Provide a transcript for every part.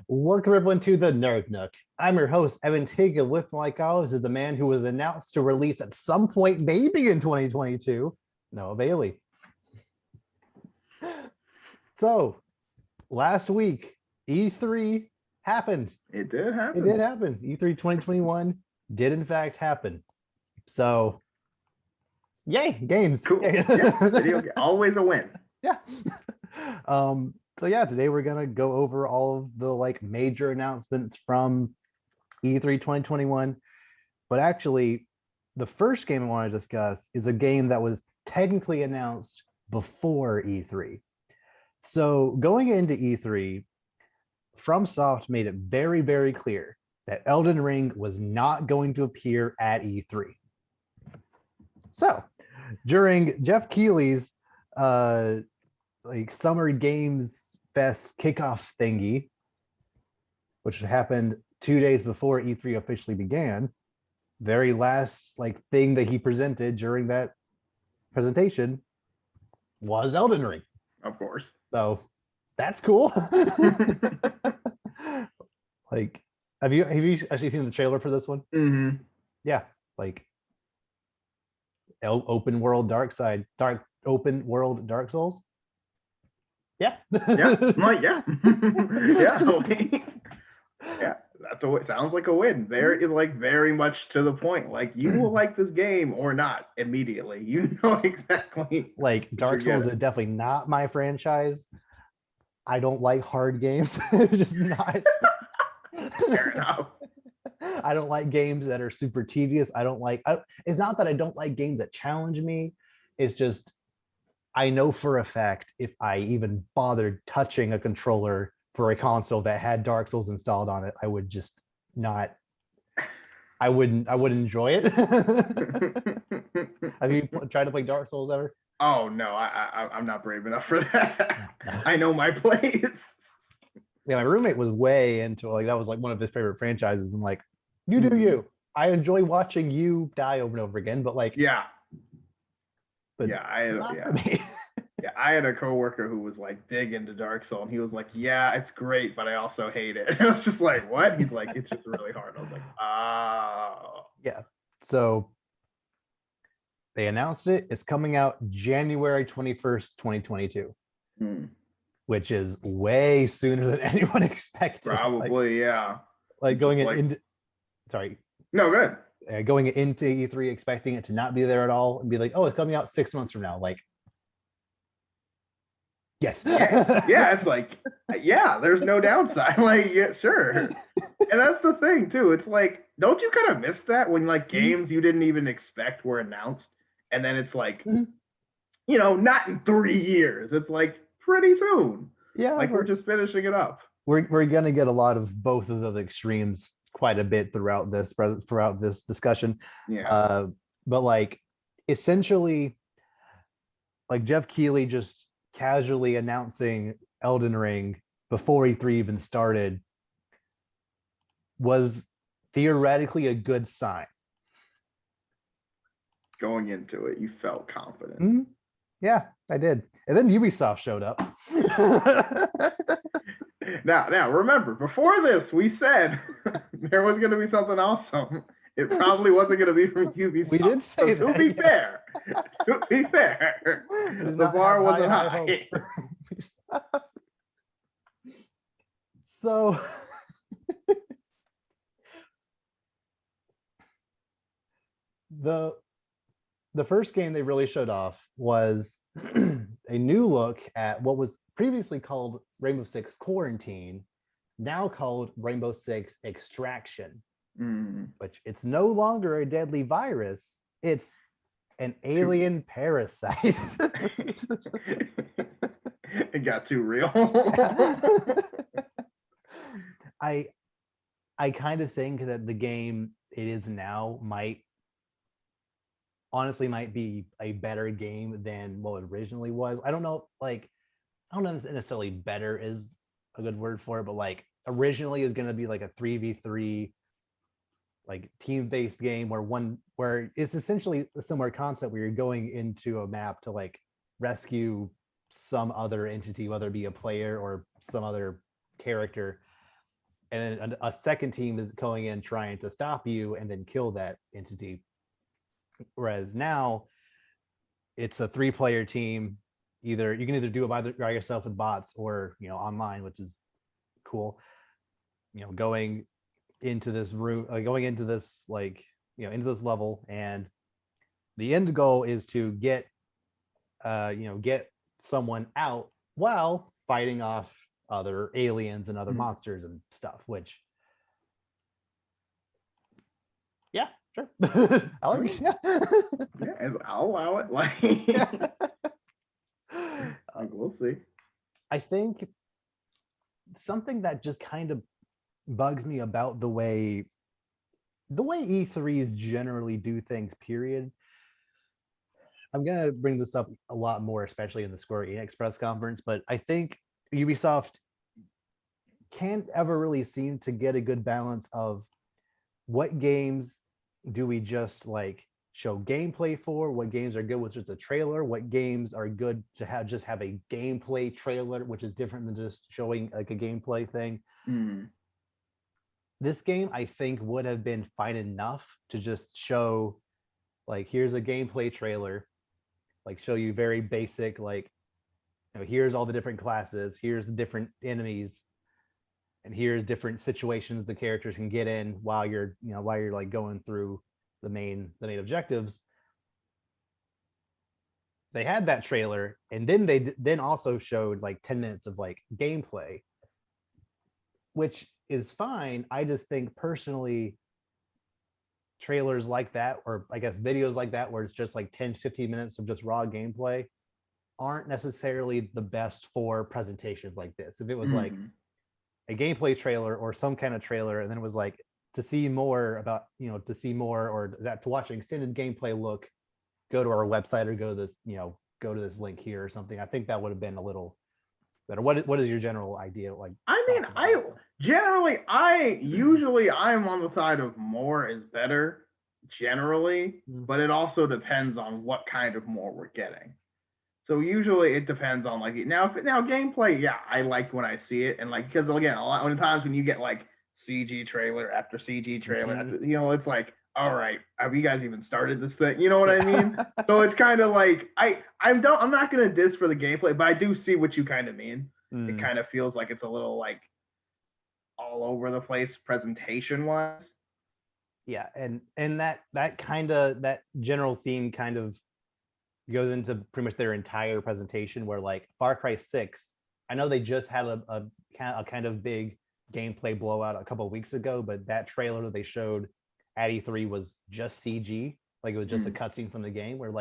Welcome everyone to the Nerd Nook. I'm your host, Evan Tiga. With my co-host is the man who was announced to release at some point, maybe in 2022, Noah Bailey. So, last week, E3 happened. It did happen. It did happen. E3 2021 did in fact happen. So, yay, games. Cool. Yay. Yeah, video game. Always a win. Yeah. So yeah, today we're gonna go over all of the major announcements from E3 2021. But actually, the first game I want to discuss is a game that was technically announced before E3. So going into E3, FromSoft made it very, very clear that Elden Ring was not going to appear at E3. So during Jeff Keighley's Summer Games Fest kickoff thingy, which happened 2 days before E3 officially began, very last thing that he presented during that presentation was Elden Ring. Of course. So that's cool. Have you actually seen the trailer for this one? Mm-hmm. Yeah, open world Dark Souls. Yeah. Yeah. Yeah. Yeah. That's it sounds like a win. Very much to the point. You will like this game or not immediately. You know exactly. Dark Souls is definitely not my franchise. I don't like hard games. Just not. Fair enough. I don't like games that are super tedious. It's not that I don't like games that challenge me. It's just I know for a fact if I even bothered touching a controller for a console that had Dark Souls installed on it, I would just not. I wouldn't enjoy it. Have you tried to play Dark Souls ever? Oh no, I'm not brave enough for that. No. I know my place. Yeah, my roommate was way into it. That was one of his favorite franchises. And you do you. I enjoy watching you die over and over again, but yeah. But yeah, I had a coworker who was big into Dark Souls, and he was like, "Yeah, it's great, but I also hate it." And I was just like, "What?" He's like, "It's just really hard." I was like, "Oh." Yeah. So they announced it. It's coming out January 21st, 2022, which is way sooner than anyone expected. Probably, yeah. Going into, sorry. No, good. Going into E3 expecting it to not be there at all and be like, oh, it's coming out 6 months from now. Yes. Yeah, it's there's no downside. Yeah, sure. And that's the thing too. It's don't you kind of miss that when games you didn't even expect were announced, and then it's not in 3 years. It's pretty soon. Yeah. We're just finishing it up. We're gonna get a lot of both of those extremes quite a bit throughout this discussion. Yeah. But essentially, Jeff Keighley just casually announcing Elden Ring before E3 even started was theoretically a good sign. Going into it, you felt confident. Mm-hmm. Yeah, I did. And then Ubisoft showed up. Now, remember, before this, we said there was going to be something awesome. It probably wasn't going to be from Ubisoft. We did say that. To be fair, the bar wasn't high. So, the first game they really showed off was a new look at what was previously called Rainbow Six Quarantine, now called Rainbow Six Extraction, which it's no longer a deadly virus, it's an alien parasite. It got too real. I kind of think that the game it is now might be a better game than what it originally was. I don't know if necessarily better is a good word for it, but originally is going to be a 3v3 team-based game where it's essentially a similar concept where you're going into a map to rescue some other entity, whether it be a player or some other character. and then a second team is going in trying to stop you and then kill that entity. Whereas now it's a 3-player team. Either you can either do it by yourself with bots or online, which is cool. Going into this room, going into this into this level, and the end goal is to get get someone out while fighting off other aliens and other monsters and stuff, which yeah, sure. I like yeah, I'll allow it. We'll see. I think something that just kind of bugs me about the way E3s generally do things, period. I'm gonna bring this up a lot more, especially in the Square Enix press conference, but I think Ubisoft can't ever really seem to get a good balance of what games do we just show gameplay for, what games are good with just a trailer, what games are good to have a gameplay trailer, which is different than just showing a gameplay thing. This game, I think, would have been fine enough to just show here's a gameplay trailer, show you very basic, here's all the different classes, here's the different enemies, and here's different situations the characters can get in while you're going through the main objectives. They had that trailer, and then they also showed 10 minutes of gameplay, which is fine. I just think personally, trailers like that, or I guess videos like that, where it's just 10-15 minutes of just raw gameplay, aren't necessarily the best for presentations like this. If it was a gameplay trailer or some kind of trailer, and then it was to see more about, or that to watch an extended gameplay look, go to our website or go to this link here or something. I think that would have been a little better. What is your general idea? Usually I'm on the side of more is better generally, but it also depends on what kind of more we're getting. So usually it depends on now gameplay. Yeah, I like when I see it, and because again, a lot of times when you get CG trailer after CG trailer, after, it's all right, have you guys even started this thing? You know what I mean? So it's kind of I'm not gonna diss for the gameplay, but I do see what you kind of mean. It kind of feels like it's a little all over the place presentation wise. Yeah, and that general theme kind of goes into pretty much their entire presentation, where Far Cry 6, I know they just had a kind of big gameplay blowout a couple of weeks ago, but that trailer that they showed at E3 was just CG. It was just a cutscene from the game, where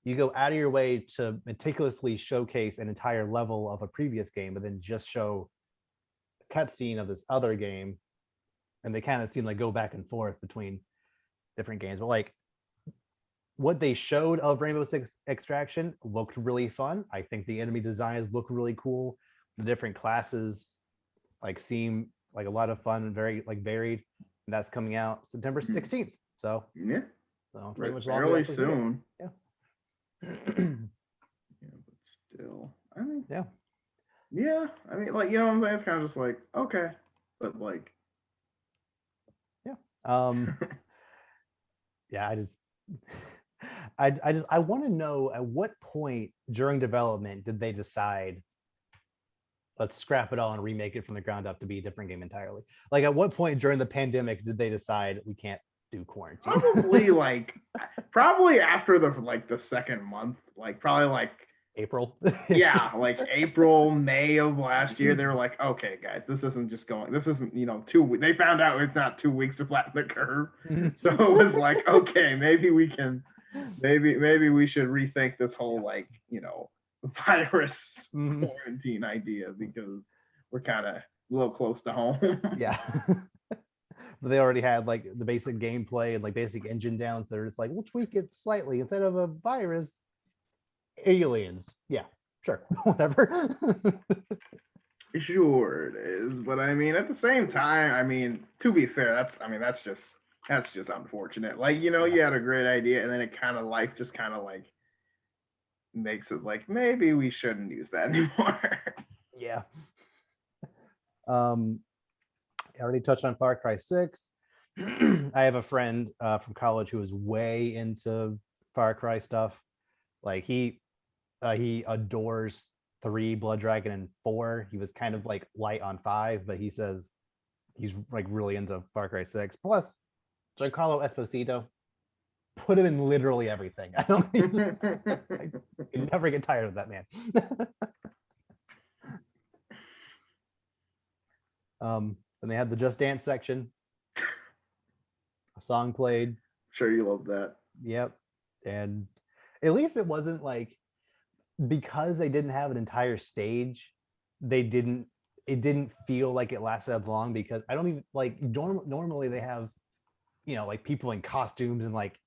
you go out of your way to meticulously showcase an entire level of a previous game, but then just show a cutscene of this other game, and they kind of seem go back and forth between different games. But what they showed of Rainbow Six Extraction looked really fun. I think the enemy designs look really cool. The different classes seem like a lot of fun and very varied. And that's coming out September 16th. So yeah, so pretty much fairly soon. Yeah. But still, I mean, yeah. I mean, what I'm saying? It's kind of just okay, but yeah. Yeah, I want to know, at what point during development did they decide, let's scrap it all and remake it from the ground up to be a different game entirely? At what point during the pandemic did they decide we can't do quarantine? Probably after the second month, probably April. Yeah, April, May of last year. They were okay, guys, this isn't 2 weeks. They found out it's not 2 weeks to flatten the curve. So it was okay, maybe we can, maybe we should rethink this whole virus quarantine idea, because we're kind of a little close to home. Yeah. But they already had the basic gameplay and basic engine down, so they're just we'll tweak it slightly. Instead of a virus, aliens. Yeah, sure. Whatever. Sure it is, but I mean, at the same time, I mean, to be fair, that's just unfortunate. You had a great idea, and then it kind of just kind of makes it maybe we shouldn't use that anymore. Yeah. I already touched on Far Cry 6. I have a friend from college who is way into Far Cry stuff. Like he adores 3, Blood Dragon, and 4. He was kind of like light on 5, but he says he's like really into Far Cry 6. Plus, Giancarlo Esposito, put him in literally everything. I don't I can never get tired of that man. And they had the Just Dance section. A song played. Sure, you love that. Yep. And at least it wasn't like, because they didn't have an entire stage, it didn't feel like it lasted as long, because I don't even like normally they have, like people in costumes and like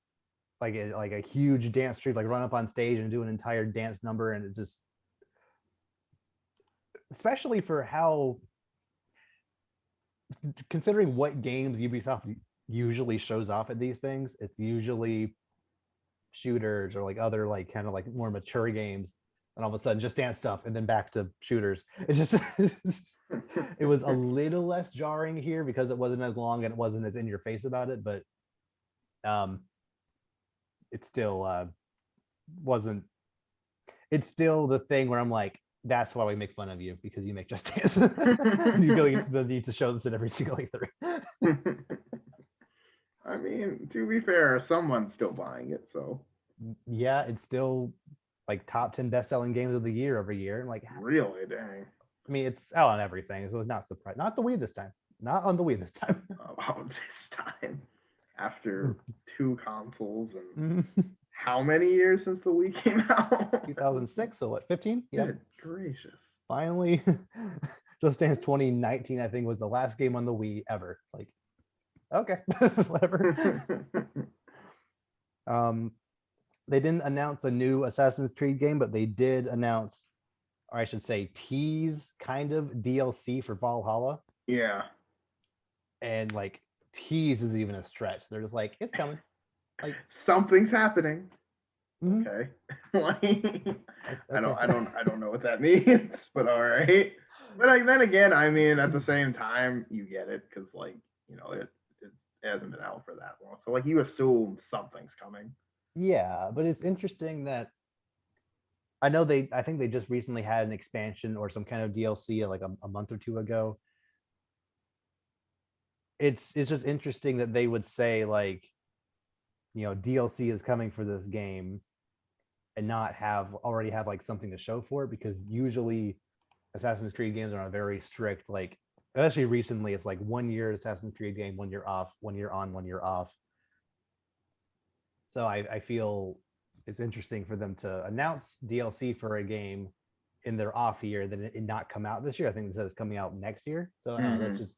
a huge dance troupe like run up on stage and do an entire dance number, and it just, especially for how, considering what games Ubisoft usually shows off at these things, it's usually shooters or like other like kind of like more mature games, and all of a sudden Just Dance stuff and then back to shooters. It's just it was a little less jarring here because it wasn't as long and it wasn't as in your face about it, but it still wasn't, it's still the thing where I'm like, that's why we make fun of you, because you make Just Dance. You feel like the need to show this at every single E3. I mean, to be fair, someone's still buying it, so yeah, it's still like top 10 best-selling games of the year every year. Like, really, dang. I mean, it's out on everything, so it's not surprised. Not the Wii this time. Not on the Wii this time. About this time, after 2 consoles and how many years since the Wii came out? 2006, so what, 15? Yeah. Good gracious. Finally, Just Dance 2019, I think, was the last game on the Wii ever. Like, okay, whatever. They didn't announce a new Assassin's Creed game, but they did announce, or I should say tease, kind of DLC for Valhalla. Yeah. And like, tease is even a stretch. They're just like, it's coming. Like, something's happening. Mhm. Okay. Like, Okay. I don't know what that means, but all right. But like, then again, I mean, at the same time, you get it because like, it hasn't been out for that long. So like, you assume something's coming. Yeah, but it's interesting that I think they just recently had an expansion or some kind of DLC like a month or two ago. It's just interesting that they would say like, DLC is coming for this game and not already have like something to show for it, because usually Assassin's Creed games are on a very strict, like, especially recently, it's like 1 year Assassin's Creed game, 1 year off, 1 year on, 1 year off. So I feel it's interesting for them to announce DLC for a game in their off year, then it not come out this year. I think it says it's coming out next year. So that's just,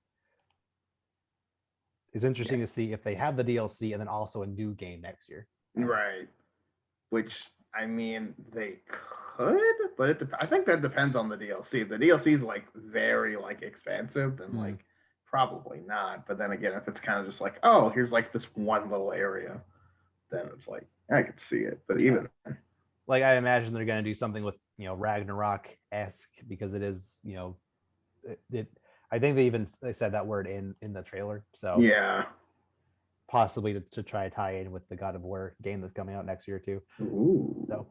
it's interesting to see if they have the DLC and then also a new game next year. Right. Which, I mean, they could, but I think that depends on the DLC. If the DLC is like very like expansive, then like probably not. But then again, if it's kind of just like, oh, here's like this one little area, then it's like, I could see it. But even like, I imagine they're going to do something with, Ragnarok-esque, because it is, I think they said that word in the trailer. So yeah, possibly to try to tie in with the God of War game that's coming out next year too. Ooh. So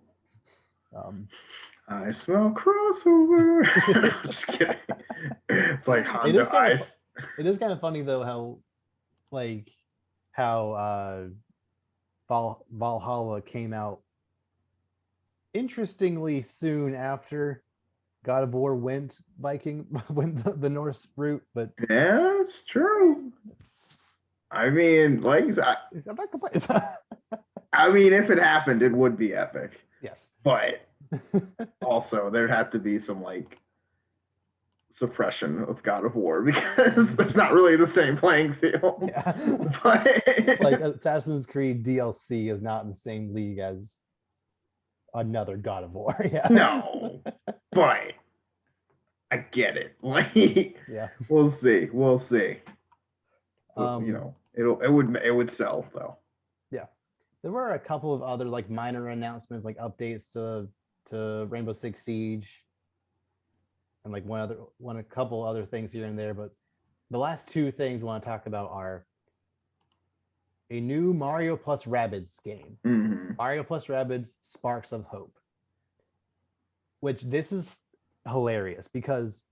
I smell crossover. Just kidding. It's like Honda Ice. It is kind of funny though how Valhalla came out interestingly soon after God of War went the Norse route, but yeah, it's true. I mean, like, I'm not complaining. I mean, if it happened, it would be epic. Yes, but also there'd have to be some like suppression of God of War, because there's not really the same playing field. Yeah. But like, Assassin's Creed DLC is not in the same league as another God of War. Yeah. No, but I get it. Like, yeah, we'll see. It would sell though. Yeah, there were a couple of other like minor announcements, like updates to Rainbow Six Siege, and like a couple other things here and there, but the last two things I want to talk about are a new Mario plus Rabbids game. Mhm. Mario plus Rabbids Sparks of Hope. Which this is hilarious because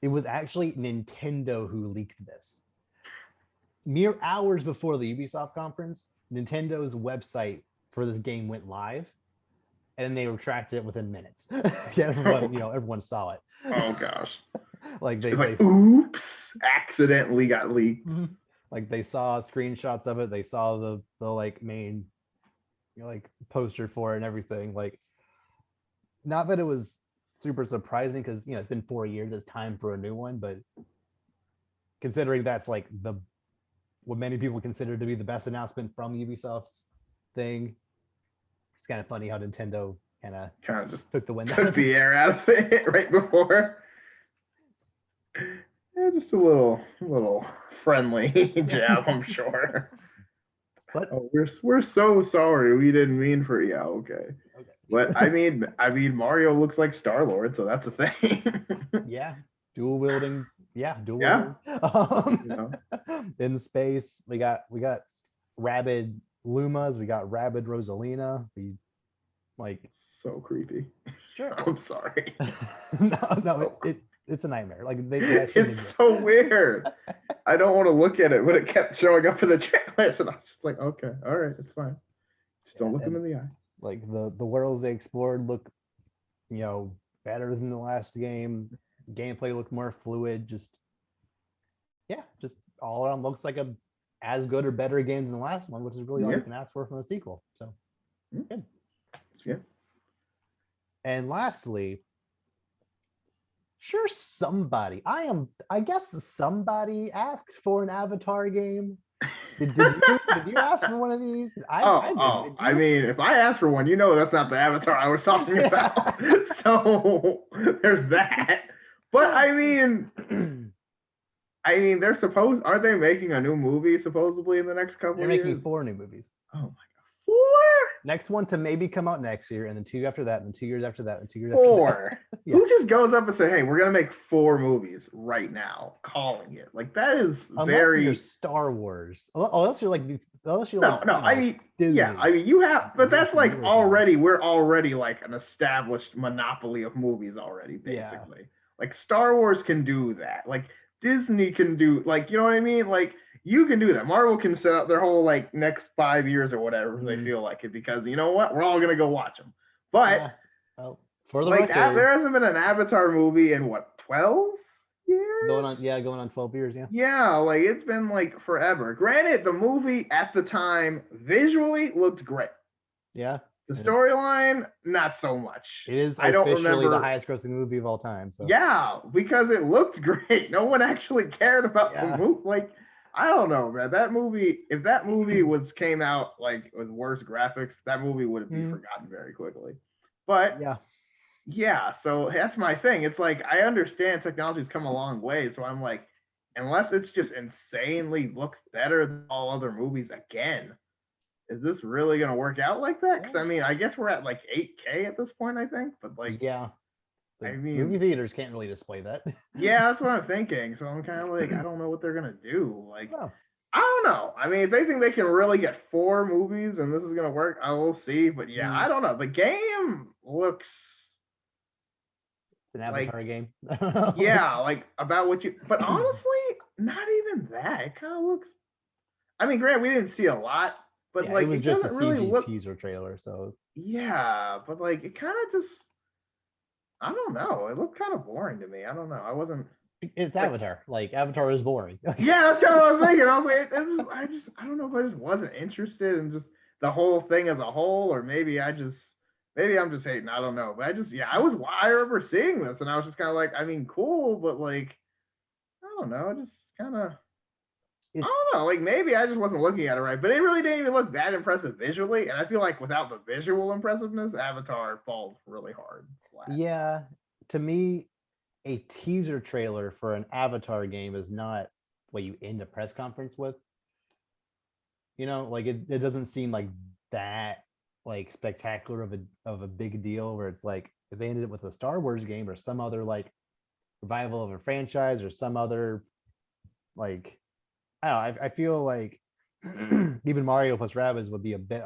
it was actually Nintendo who leaked this. Mere hours before the Ubisoft conference, Nintendo's website for this game went live, and they retracted it within minutes. Everyone saw it. Oh gosh. Like It's like, oops, accidentally got leaked. Like they saw screenshots of it. They saw the like main, like poster for it and everything. Like, not that it was super surprising because it's been 4 years. It's time for a new one, but considering that's like what many people consider to be the best announcement from Ubisoft's thing, it's kind of funny how Nintendo kind of just took the wind took the air out of it right before. Yeah, just a little friendly jab, I'm sure. But we're so sorry. We didn't mean for okay. But I mean Mario looks like Star-Lord, so that's a thing. Yeah, dual wielding. Yeah, Yeah. In space, we got rabid Lumas, we got rabid Rosalina. So creepy. Sure. I'm sorry. no, it's a nightmare. Like it's so weird. I don't want to look at it, but it kept showing up in the trailers, and I was just like, okay, all right, it's fine. Just don't look them in the eye. Like the worlds they explored look, better than the last game. Gameplay looked more fluid. Just all around looks like a as good or better game than the last one, which is really all you can ask for from a sequel. So good. Yeah. And lastly, sure, I guess somebody asked for an Avatar game. Did you ask for one of these? I mean, if I asked for one, that's not the Avatar I was talking about. So there's that. But I mean, aren't they making a new movie supposedly in the next couple of years? They're making 4 new movies. Oh my god, 4? Next one to maybe come out next year, and then 2 after that, and then 2 years after that, and 2 years 4. After that. Yes. Who just goes up and say, "Hey, we're gonna make 4 movies right now," calling it like that is unless you're Star Wars. Unless you're like I mean Disney. Yeah, I mean you have, but that's like we're already like an established monopoly of movies already, basically. Yeah. Like Star Wars can do that. Like Disney can do, like, you know what I mean? Like you can do that. Marvel can set up their whole like next 5 years or whatever they feel like it, because you know what? We're all gonna go watch them. But for the like record, there hasn't been an Avatar movie in what, 12 years? Going on 12 years, yeah. Yeah, like it's been like forever. Granted, the movie at the time visually looked great. Yeah. The storyline, not so much. It is officially the highest grossing movie of all time. So yeah, because it looked great. No one actually cared about the movie. Like, I don't know, man. That movie, if that movie came out like with worse graphics, that movie would be forgotten very quickly. But yeah, so that's my thing. It's like, I understand technology's come a long way, so I'm like, unless it's just insanely looks better than all other movies again, is this really going to work out like that? Because I mean, I guess we're at like 8K at this point, I think, but like, I mean, movie theaters can't really display that. Yeah, that's what I'm thinking. So I'm kind of like, I don't know what they're going to do. Like, I don't know. I mean, if they think they can really get 4 movies and this is going to work, I will see. But yeah, I don't know. The game looks... It's an Avatar game. Yeah, like about what you... But honestly, not even that. It kind of looks... I mean, granted, we didn't see a lot, but like, it was just a CG really teaser trailer, so... Yeah, but like, it kind of just... I don't know. It looked kind of boring to me. I don't know. I wasn't... It's Avatar. Like, Avatar is boring. Yeah, that's kind of what I was thinking. I was like, I don't know if I just wasn't interested in just the whole thing as a whole, or maybe I'm just hating. I don't know. But I remember seeing this, and I was just kind of like, I mean, cool, but like, I don't know. Just kind of... I don't know, like maybe I just wasn't looking at it right, but it really didn't even look that impressive visually, and I feel like without the visual impressiveness, Avatar falls really hard flat. Yeah, to me, a teaser trailer for an Avatar game is not what you end a press conference with. Like it doesn't seem like that like spectacular of a big deal, where it's like if they ended it with a Star Wars game or some other like revival of a franchise or some other like I don't know, I feel like even Mario plus Rabbids would be a bit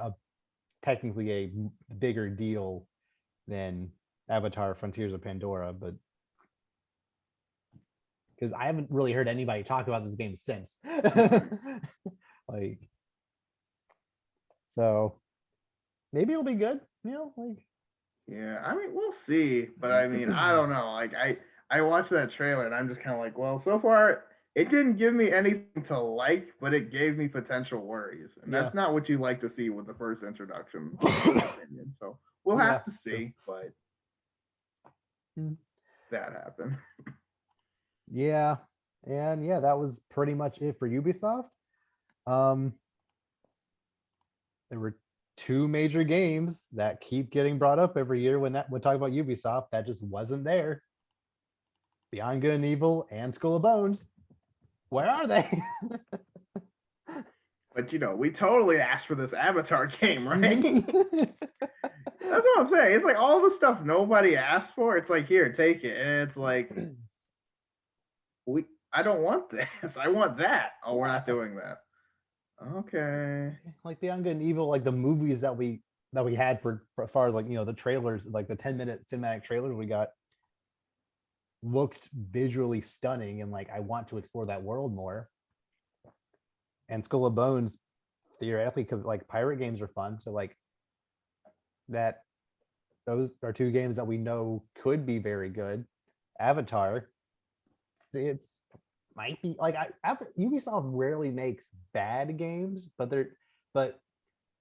technically a bigger deal than Avatar Frontiers of Pandora, but because I haven't really heard anybody talk about this game since. Like, so maybe it'll be good, like Yeah, I mean, we'll see. But I mean, I don't know. Like, I watched that trailer and I'm just kind of like, well, so far it didn't give me anything to like, but it gave me potential worries, and yeah. that's not what you like to see with the first introduction, in my opinion. So we'll Yeah, have to see, but Mm. that happened. Yeah. And yeah, that was pretty much it for Ubisoft. Um, there were two major games that keep getting brought up every year when we talk about Ubisoft that just wasn't there. Beyond Good and Evil and Skull of Bones. Where are they? But we totally asked for this Avatar game, right? Mhm. That's what I'm saying. It's like all the stuff nobody asked for. It's like, here, take it, and it's like, we. I don't want this. I want that. Oh, we're not doing that. Okay. Like Beyond Good and Evil, like the movies that we had for as far as like the trailers, like the 10-minute cinematic trailers we got looked visually stunning, and like I want to explore that world more. And Skull of Bones theoretically could, like, pirate games are fun, so like that those are two games that we know could be very good. Avatar, it's might be like Ubisoft rarely makes bad games, but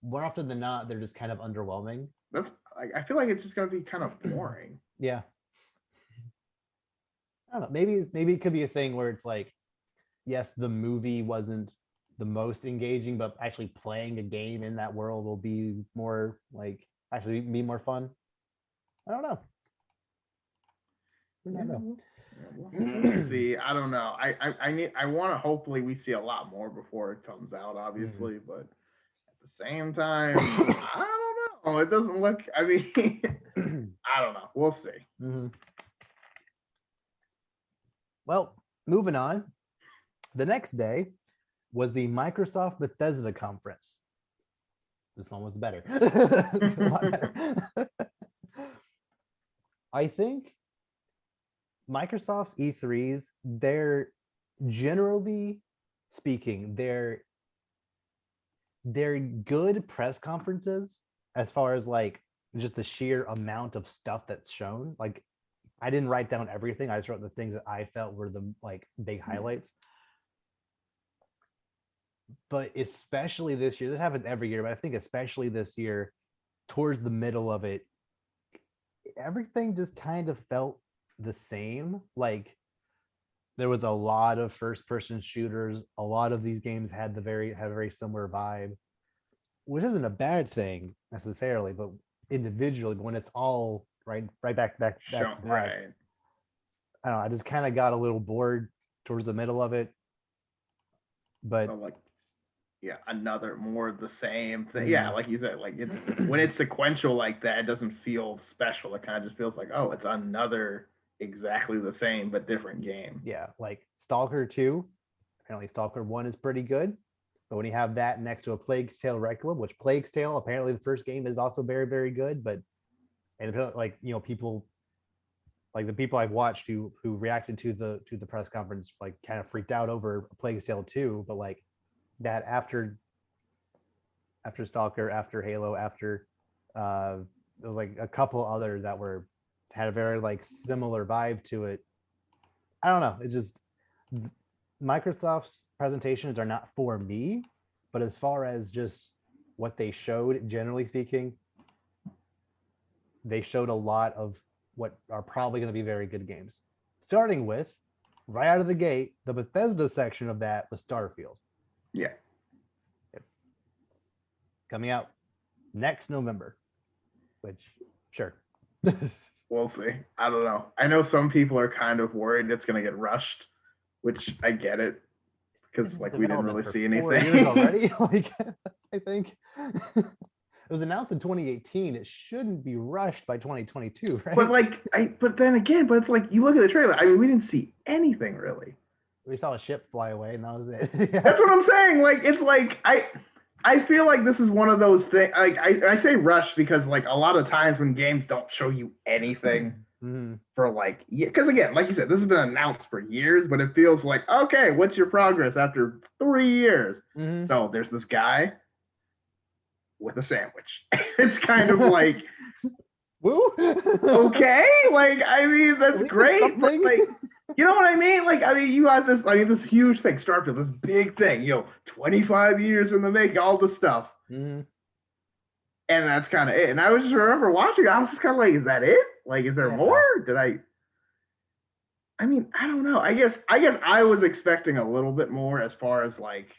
more often than not they're just kind of underwhelming. That's. I feel like it's just gonna be kind of boring. Yeah, I don't know. Maybe it could be a thing where it's like, yes, the movie wasn't the most engaging, but actually playing a game in that world will be more like actually be more fun. I don't know. I don't know. We'll see. I don't know. I want to. Hopefully, we see a lot more before it comes out. Obviously, but at the same time, I don't know. It doesn't look. I mean, I don't know. We'll see. Mhm. Well, moving on. The next day was the Microsoft Bethesda conference. This one was better. A lot better. I think Microsoft's E3s, they're generally speaking, they're good press conferences as far as like just the sheer amount of stuff that's shown. Like I didn't write down everything. I just wrote the things that I felt were the like big highlights. But especially this year, this happens every year, but I think especially this year, towards the middle of it, everything just kind of felt the same. Like there was a lot of first person shooters. A lot of these games had a very similar vibe, which isn't a bad thing necessarily, but individually, but when it's all right back to back, Right. I don't know, I just kind of got a little bored towards the middle of it. But So, like, yeah, another more of the same thing. Yeah, like you said, like it's when it's sequential like that, it doesn't feel special. It kind of just feels like, oh, it's another exactly the same but different game. yeah, like Stalker 2, apparently Stalker 1 is pretty good. But when you have that next to a Plague's Tale Requiem, which Plague's Tale, apparently the first game is also very, very good. But and like people like the people I've watched who reacted to the press conference like kind of freaked out over Plague's Tale 2, but like that after Stalker, after Halo, after there was like a couple others that had a very like similar vibe to it. I don't know. It just Microsoft's presentations are not for me, but as far as just what they showed, generally speaking, they showed a lot of what are probably going to be very good games. Starting with, right out of the gate, the Bethesda section of that was Starfield. Yeah. Coming out next November, which, sure. We'll see. I don't know. I know some people are kind of worried it's going to get rushed, which I get it because like we didn't really see anything. 4 years already. Like I think it was announced in 2018. It shouldn't be rushed by 2022, right? But like but then again, but it's like you look at the trailer. I mean, we didn't see anything really. We saw a ship fly away, and that was it. That's what I'm saying. Like it's like I feel like this is one of those things. Like I say rush because like a lot of times when games don't show you anything Mhm. for like, because again, like you said, this has been announced for years, but it feels like, okay, what's your progress after 3 years? Mhm. So there's this guy with a sandwich. It's kind of like, Woo. okay, like I mean At that's least it's great, but something. like you know what I mean? Like I mean you have this, I mean this huge thing, Starfield, this big thing, 25 years in the making, all this stuff. Mhm. And that's kind of it. And I was just remember watching, I was just kind of like, is that it? Like, is there more? Yeah. Did I mean, I don't know. I guess I was expecting a little bit more as far as like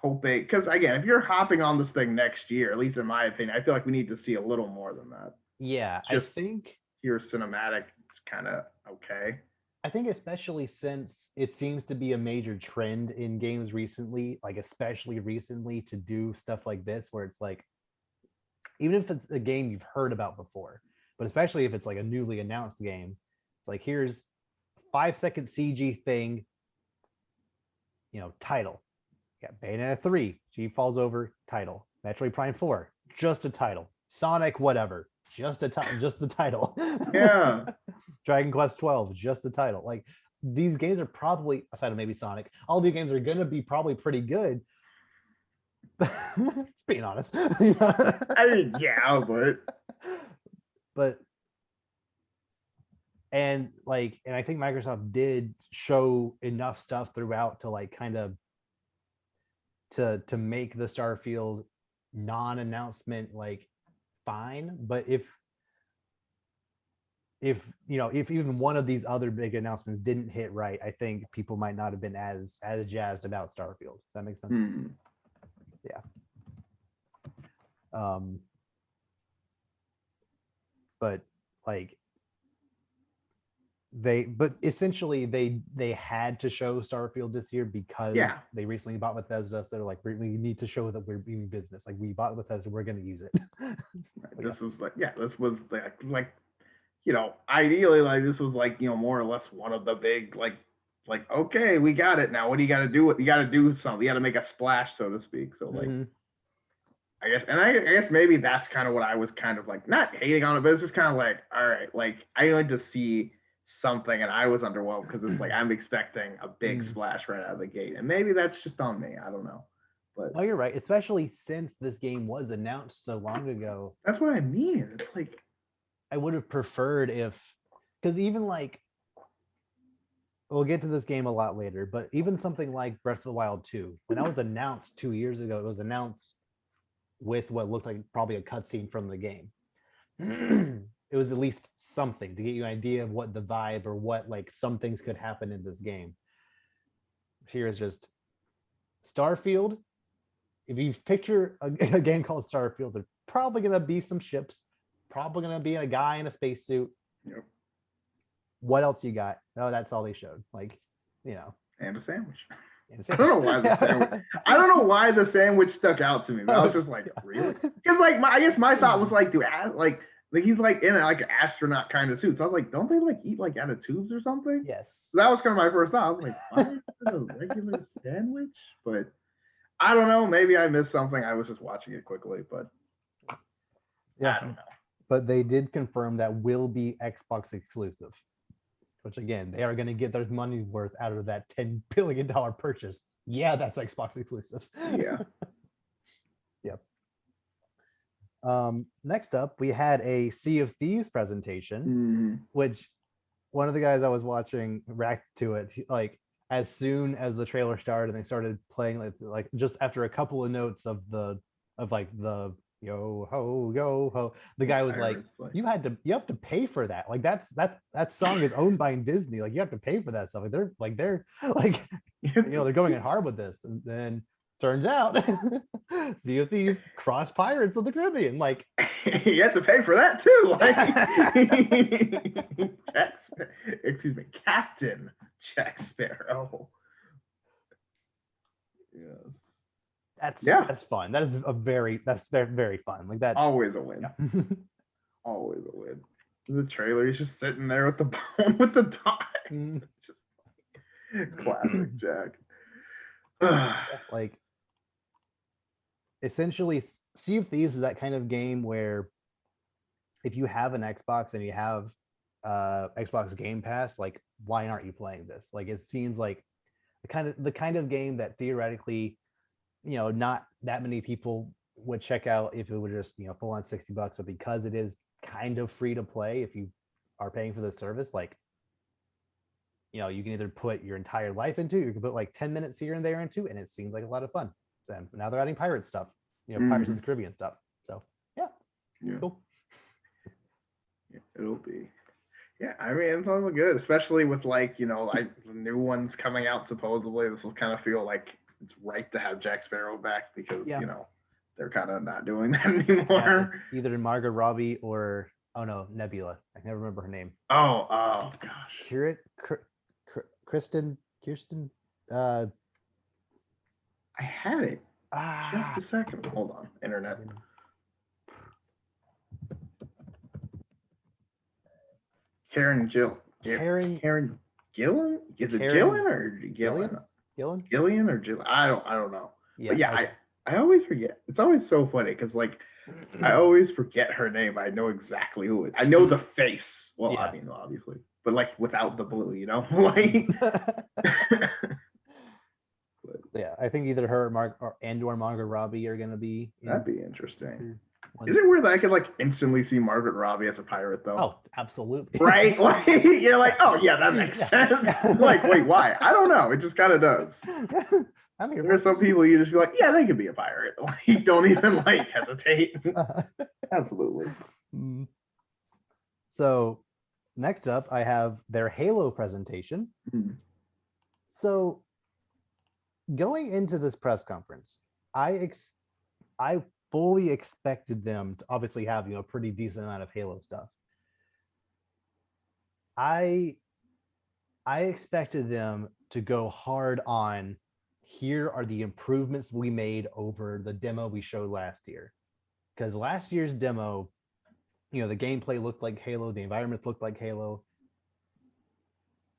hoping, because again, if you're hopping on this thing next year, at least in my opinion, I feel like we need to see a little more than that. Yeah, It's I just think your cinematic, kind of okay. I think especially since it seems to be a major trend in games recently, like especially recently to do stuff like this where it's like even if it's a game you've heard about before, but especially if it's like a newly announced game, like here's 5 second CG thing, title. You got Bayonetta 3, G falls over, title. Metroid Prime 4, just a title. Sonic, whatever, just the title. Yeah. Dragon Quest 12, just the title. Like these games are probably, aside of maybe Sonic, all these games are gonna be probably pretty good. Being honest. I mean, yeah, but and I think Microsoft did show enough stuff throughout to like kind of to make the Starfield non-announcement like fine. But if even one of these other big announcements didn't hit right, I think people might not have been as jazzed about Starfield. Does that make sense? Yeah. But like but essentially they had to show Starfield this year because Yeah. they recently bought Bethesda, so they're like, we need to show that we're in business. Like we bought Bethesda, we're going to use it. This was like, yeah, this was like ideally, like this was like, more or less one of the big like okay, we got it now. What do you got to do? You got to do something. You got to make a splash, so to speak. So like, I guess, and I guess maybe that's kind of what I was kind of like not hating on it, but it's just kind of like, all right, like I wanted to see something, and I was underwhelmed because it's like I'm expecting a big splash right out of the gate, and maybe that's just on me. I don't know, but No, you're right. Especially since this game was announced so long ago. That's what I mean. It's like I would have preferred because even like we'll get to this game a lot later, but even something like Breath of the Wild 2, when that was announced 2 years ago, it was announced with what looked like probably a cutscene from the game. It was at least something to get you an idea of what the vibe or what like some things could happen in this game. Here is just Starfield. If you picture a game called Starfield, there's probably going to be some ships, probably going to be a guy in a spacesuit. Yep. What else you got? Oh, that's all they showed. Like, and a sandwich. I don't know why the sandwich. I don't know why the sandwich stuck out to me. But I was just like, really? Because like I guess my thought was like, like he's like in like an astronaut kind of suit. So I was like, don't they like eat like out of tubes or something? Yes. So that was kind of my first thought. I was like, why is it a regular sandwich? But I don't know. Maybe I missed something. I was just watching it quickly, but yeah, I don't know. But they did confirm that will be Xbox exclusive, which again, they are going to get their money worth out of that $10 billion purchase. Yeah, that's Xbox exclusive. Yeah. Yep. Next up, we had a Sea of Thieves presentation, which one of the guys I was watching react to it, like as soon as the trailer started and they started playing like just after a couple of notes of the yo ho, the guy was like, you have to pay for that. Like that song is owned by Disney. Like you have to pay for that stuff. They're they're going in hard with this. And then turns out Sea of Thieves cross Pirates of the Caribbean. Like you have to pay for that too. Like, excuse me, Captain Jack Sparrow. Yes. That's fun. That's very very fun. Like that. Always a win. Yeah. Always a win. The trailer, he's just sitting there with the bone with the dog. Classic Jack. Like essentially Sea of Thieves is that kind of game where if you have an Xbox and you have Xbox Game Pass, like why aren't you playing this? Like it seems like the kind of game that theoretically, not that many people would check out if it was just, full on $60, but because it is kind of free to play, if you are paying for the service, like, you can either put your entire life into, you can put like 10 minutes here and there into, and it seems like a lot of fun. And now they're adding pirate stuff, Pirates of the Caribbean stuff. So yeah, cool. Yeah, it'll be. Yeah, I mean, it's all good, especially with like, like the new ones coming out supposedly. This will kind of feel like it's right to have Jack Sparrow back because, they're kind of not doing that anymore. Yeah, either Margot Robbie or, Nebula. I can never remember her name. Oh gosh. Kirsten. I had it. Just a second. Hold on, internet. Karen Gillan. Is it Gillan or Gillan? Gillian or Gillan? I don't know. Yeah, but yeah, okay. I always forget. It's always so funny because like I always forget her name. I know exactly who it is. I know the face. Well, yeah. I mean, obviously, but like without the blue, like. Yeah, I think either her or Margot Robbie are gonna be. That'd be interesting. Is it weird that I could like instantly see Margaret Robbie as a pirate though? Oh, absolutely. Right? Like you're like, oh yeah, that makes sense. Like, wait, why? I don't know. It just kind of does. There are some people you just be like, yeah, they could be a pirate. Like, don't even like hesitate. Absolutely. So next up, I have their Halo presentation. So going into this press conference, I fully expected them to obviously have a pretty decent amount of Halo stuff. I expected them to go hard on, here are the improvements we made over the demo we showed last year, because last year's demo, the gameplay looked like Halo, the environments looked like Halo,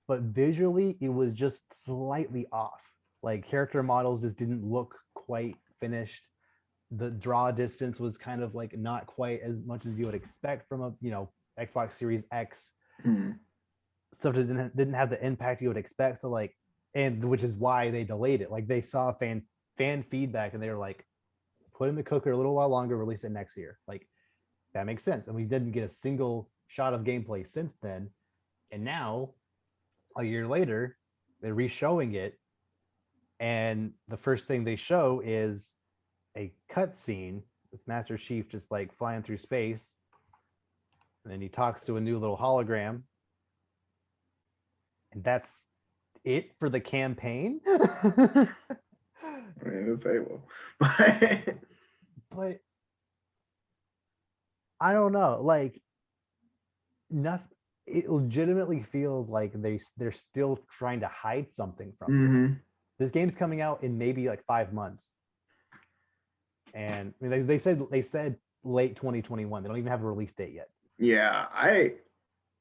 but visually it was just slightly off. Like character models just didn't look quite finished. The draw distance was kind of like not quite as much as you would expect from a Xbox Series X. Stuff that didn't have the impact you would expect. So like, and which is why they delayed it. Like they saw fan feedback and they were like, put in the cooker a little while longer, release it next year. Like that makes sense. And we didn't get a single shot of gameplay since then. And now, a year later, they're re-showing it, and the first thing they show is a cutscene with Master Chief just like flying through space, and then he talks to a new little hologram, and that's it for the campaign. I mean, it's Halo, but I don't know, like nothing. It legitimately feels like they're still trying to hide something from this game's coming out in maybe like 5 months, and I mean they said late 2021. They don't even have a release date yet. Yeah,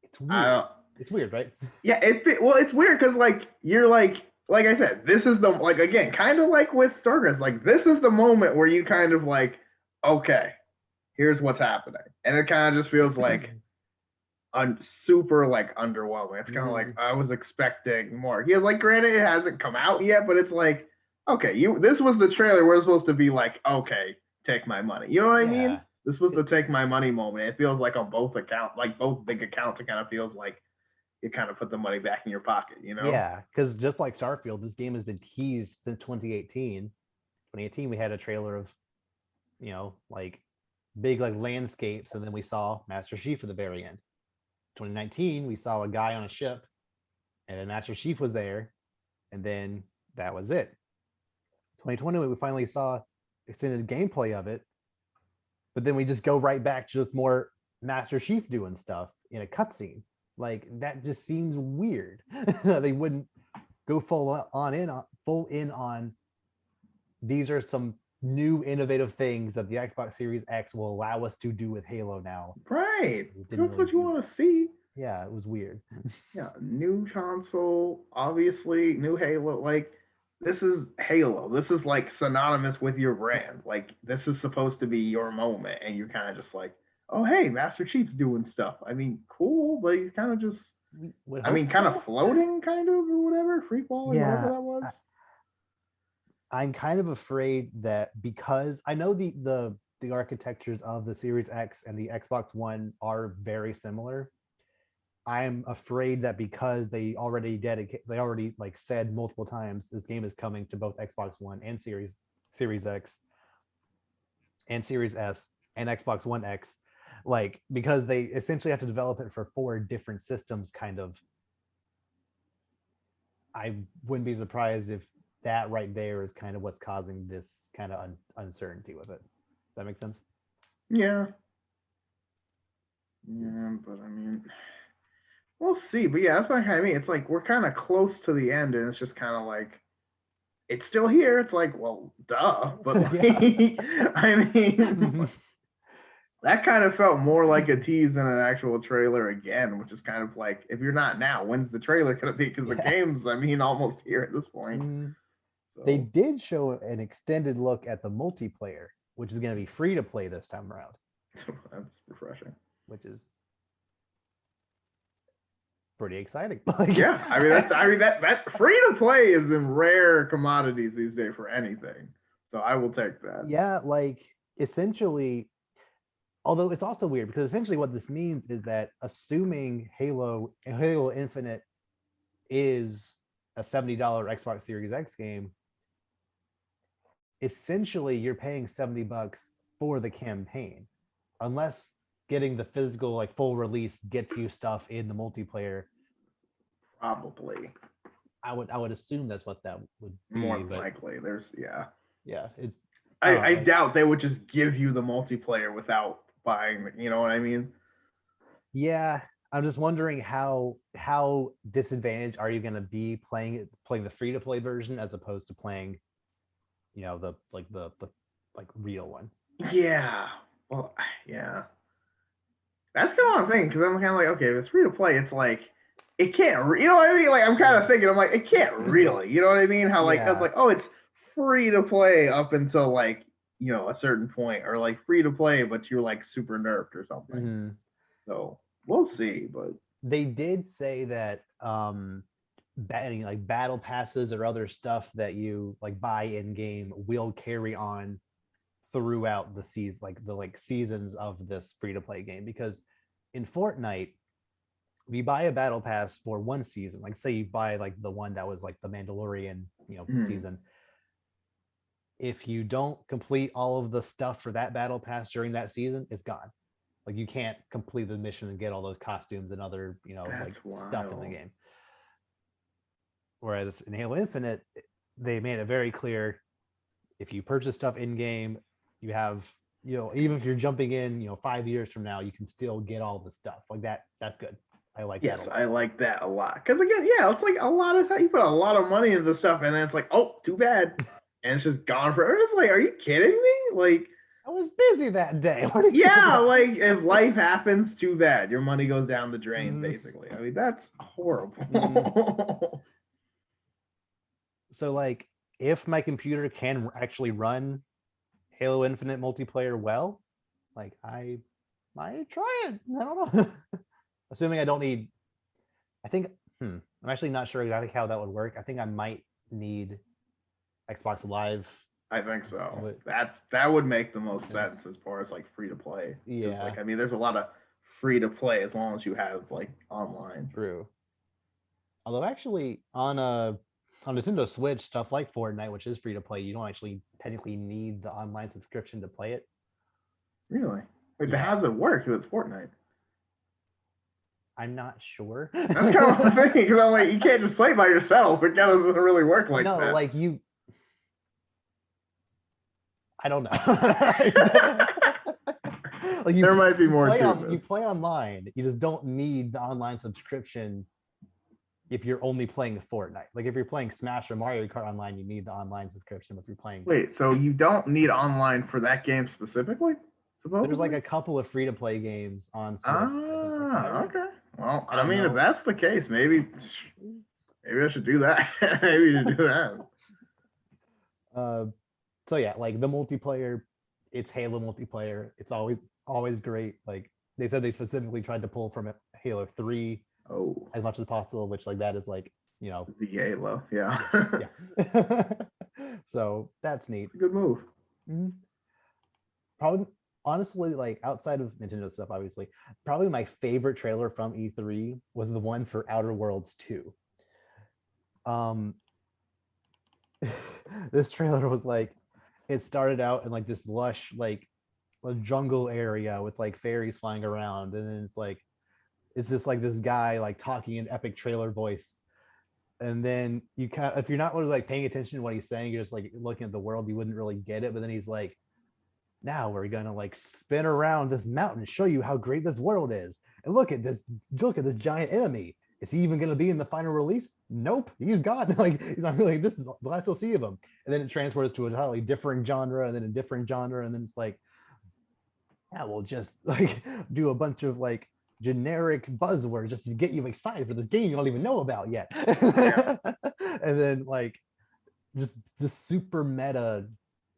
it's weird. It's weird, right? Yeah, it's weird because like you're like I said, this is the like again kind of like with StarCraft, like this is the moment where you kind of like, okay, here's what's happening, and it kind of just feels like super like underwhelming. It's kind of like I was expecting more. Yeah, like granted it hasn't come out yet, but it's like, okay, this was the trailer. We're supposed to be like, okay, take my money. You know what I mean? This was the take my money moment. It feels like on both accounts, like both big accounts, it kind of feels like you kind of put the money back in your pocket, Yeah, because just like Starfield, this game has been teased since 2018. 2018, we had a trailer of, like big like landscapes, and then we saw Master Chief at the very end. 2019, we saw a guy on a ship, and then Master Chief was there, and then that was it. 2020, we finally saw extended gameplay of it, but then we just go right back to just more Master Chief doing stuff in a cutscene. Like that just seems weird. They wouldn't go full in on. These are some new innovative things that the Xbox Series X will allow us to do with Halo now. Right. That's what you want to see. Yeah, it was weird. Yeah, new console, obviously, new Halo. Like, this is Halo. This is like synonymous with your brand. Like, this is supposed to be your moment, and you're kind of just like, oh, hey, Master Chief's doing stuff. I mean, cool, but he's kind of just, We would I mean, hope kind of so. floating, kind of, or whatever, free falling, whatever Yeah, that was. I'm kind of afraid that because I know the architectures of the Series X and the Xbox One are very similar. I'm afraid that because they already like said multiple times this game is coming to both Xbox One and Series X and Series S and Xbox One X, like because they essentially have to develop it for 4 different systems kind of. I wouldn't be surprised if that right there is kind of what's causing this kind of uncertainty with it. Does that make sense? Yeah, yeah, but I mean, we'll see. But yeah, that's what I mean. It's like we're kind of close to the end, and it's just kind of like it's still here. It's like, well, duh. But like, I mean, that kind of felt more like a tease than an actual trailer again, which is kind of like, if you're not now, when's the trailer gonna be? Because the Yeah. game's, I mean, almost here at this point. They So did show an extended look at the multiplayer, which is going to be free to play this time around, that's refreshing. which is pretty exciting. Yeah, I mean that free to play is in rare commodities these days for anything. So I will take that. Yeah, like essentially, although it's also weird because essentially what this means is that assuming Halo Infinite is a $70 Xbox Series X game, essentially you're paying $70 for the campaign, unless getting the physical like full release gets you stuff in the multiplayer. Probably. I would assume that's what that would be. More than likely. There's Yeah, it's I doubt they would just give you the multiplayer without buying, you know what I mean? Yeah, I'm just wondering how disadvantaged are you going to be playing the free to play version as opposed to playing, the like real one. Yeah. Well, yeah. That's kind of what I'm thinking because I'm kind of like, okay, if it's free to play, it's like it can't, you know what I mean? Like I'm kind of thinking, I'm like, it can't really, you know what I mean? How like it's like, oh, it's free to play up until like a certain point, or like free to play, but you're like super nerfed or something. Mm-hmm. So we'll see, but they did say that any like battle passes or other stuff that you like buy in game will carry on throughout the season, like seasons of this free to play game. Because in Fortnite, if you buy a battle pass for one season, like say you buy like the one that was like the Mandalorian, season, if you don't complete all of the stuff for that battle pass during that season, it's gone. Like you can't complete the mission and get all those costumes and other, stuff in the game. Whereas in Halo Infinite, they made it very clear if you purchase stuff in game, you have, even if you're jumping in, 5 years from now, you can still get all the stuff like that. That's good. I like that. Yes, I like that a lot. Because again, yeah, it's like a lot of time you put a lot of money into stuff, and then it's like, oh, too bad, and it's just gone forever. It's like, are you kidding me? Like, I was busy that day. Yeah, like if life happens, too bad. Your money goes down the drain, basically. I mean, that's horrible. So, like, if my computer can actually run Halo Infinite multiplayer well, like, I might try it. I don't know. Assuming I don't need, I think, I'm actually not sure exactly how that would work. I think I might need Xbox Live. I think so. That would make the most sense as far as like free to play. Yeah. Like, I mean, there's a lot of free to play as long as you have like online. True. Although actually on Nintendo Switch, stuff like Fortnite, which is free to play, you don't actually technically need the online subscription to play it. Really? Wait, but how does it work if it's Fortnite? I'm not sure. That's kind of what I'm thinking, because I'm like, you can't just play by yourself. It kind of doesn't really work like that. No, like you. I don't know. Like there might be more to this. You play online. You just don't need the online subscription if you're only playing Fortnite. Like if you're playing Smash or Mario Kart online, you need the online subscription. If you're playing, wait, so you don't need online for that game specifically? Supposedly? There's like a couple of free to play games on Switch. Okay. Well, I I don't mean, if know. that's the case, maybe I should do that. Maybe you should do that. Uh, so yeah, like the multiplayer, it's Halo multiplayer. It's always great. Like they said, they specifically tried to pull from Halo 3 Oh, as much as possible, which like that is like, you know, the Halo, yeah. yeah, yeah. So that's neat. Good move. Mhm. Probably, honestly, like outside of Nintendo stuff, obviously, probably my favorite trailer from E3 was the one for Outer Worlds 2. Um, this trailer was like, it started out in like this lush, like a jungle area with like fairies flying around, and then it's just like this guy like talking in epic trailer voice. And then you kind of, if you're not really like paying attention to what he's saying, you're just like looking at the world, you wouldn't really get it. But then he's like, now we're gonna like spin around this mountain, show you how great this world is. And look at this giant enemy. Is he even gonna be in the final release? Nope, he's gone. Like he's not like, this is the last you'll see of him. And then it transfers to a totally different genre, and then a different genre, and then it's like, yeah, we'll just like do a bunch of like generic buzzwords just to get you excited for this game you don't even know about yet. Yeah. And then like just this super meta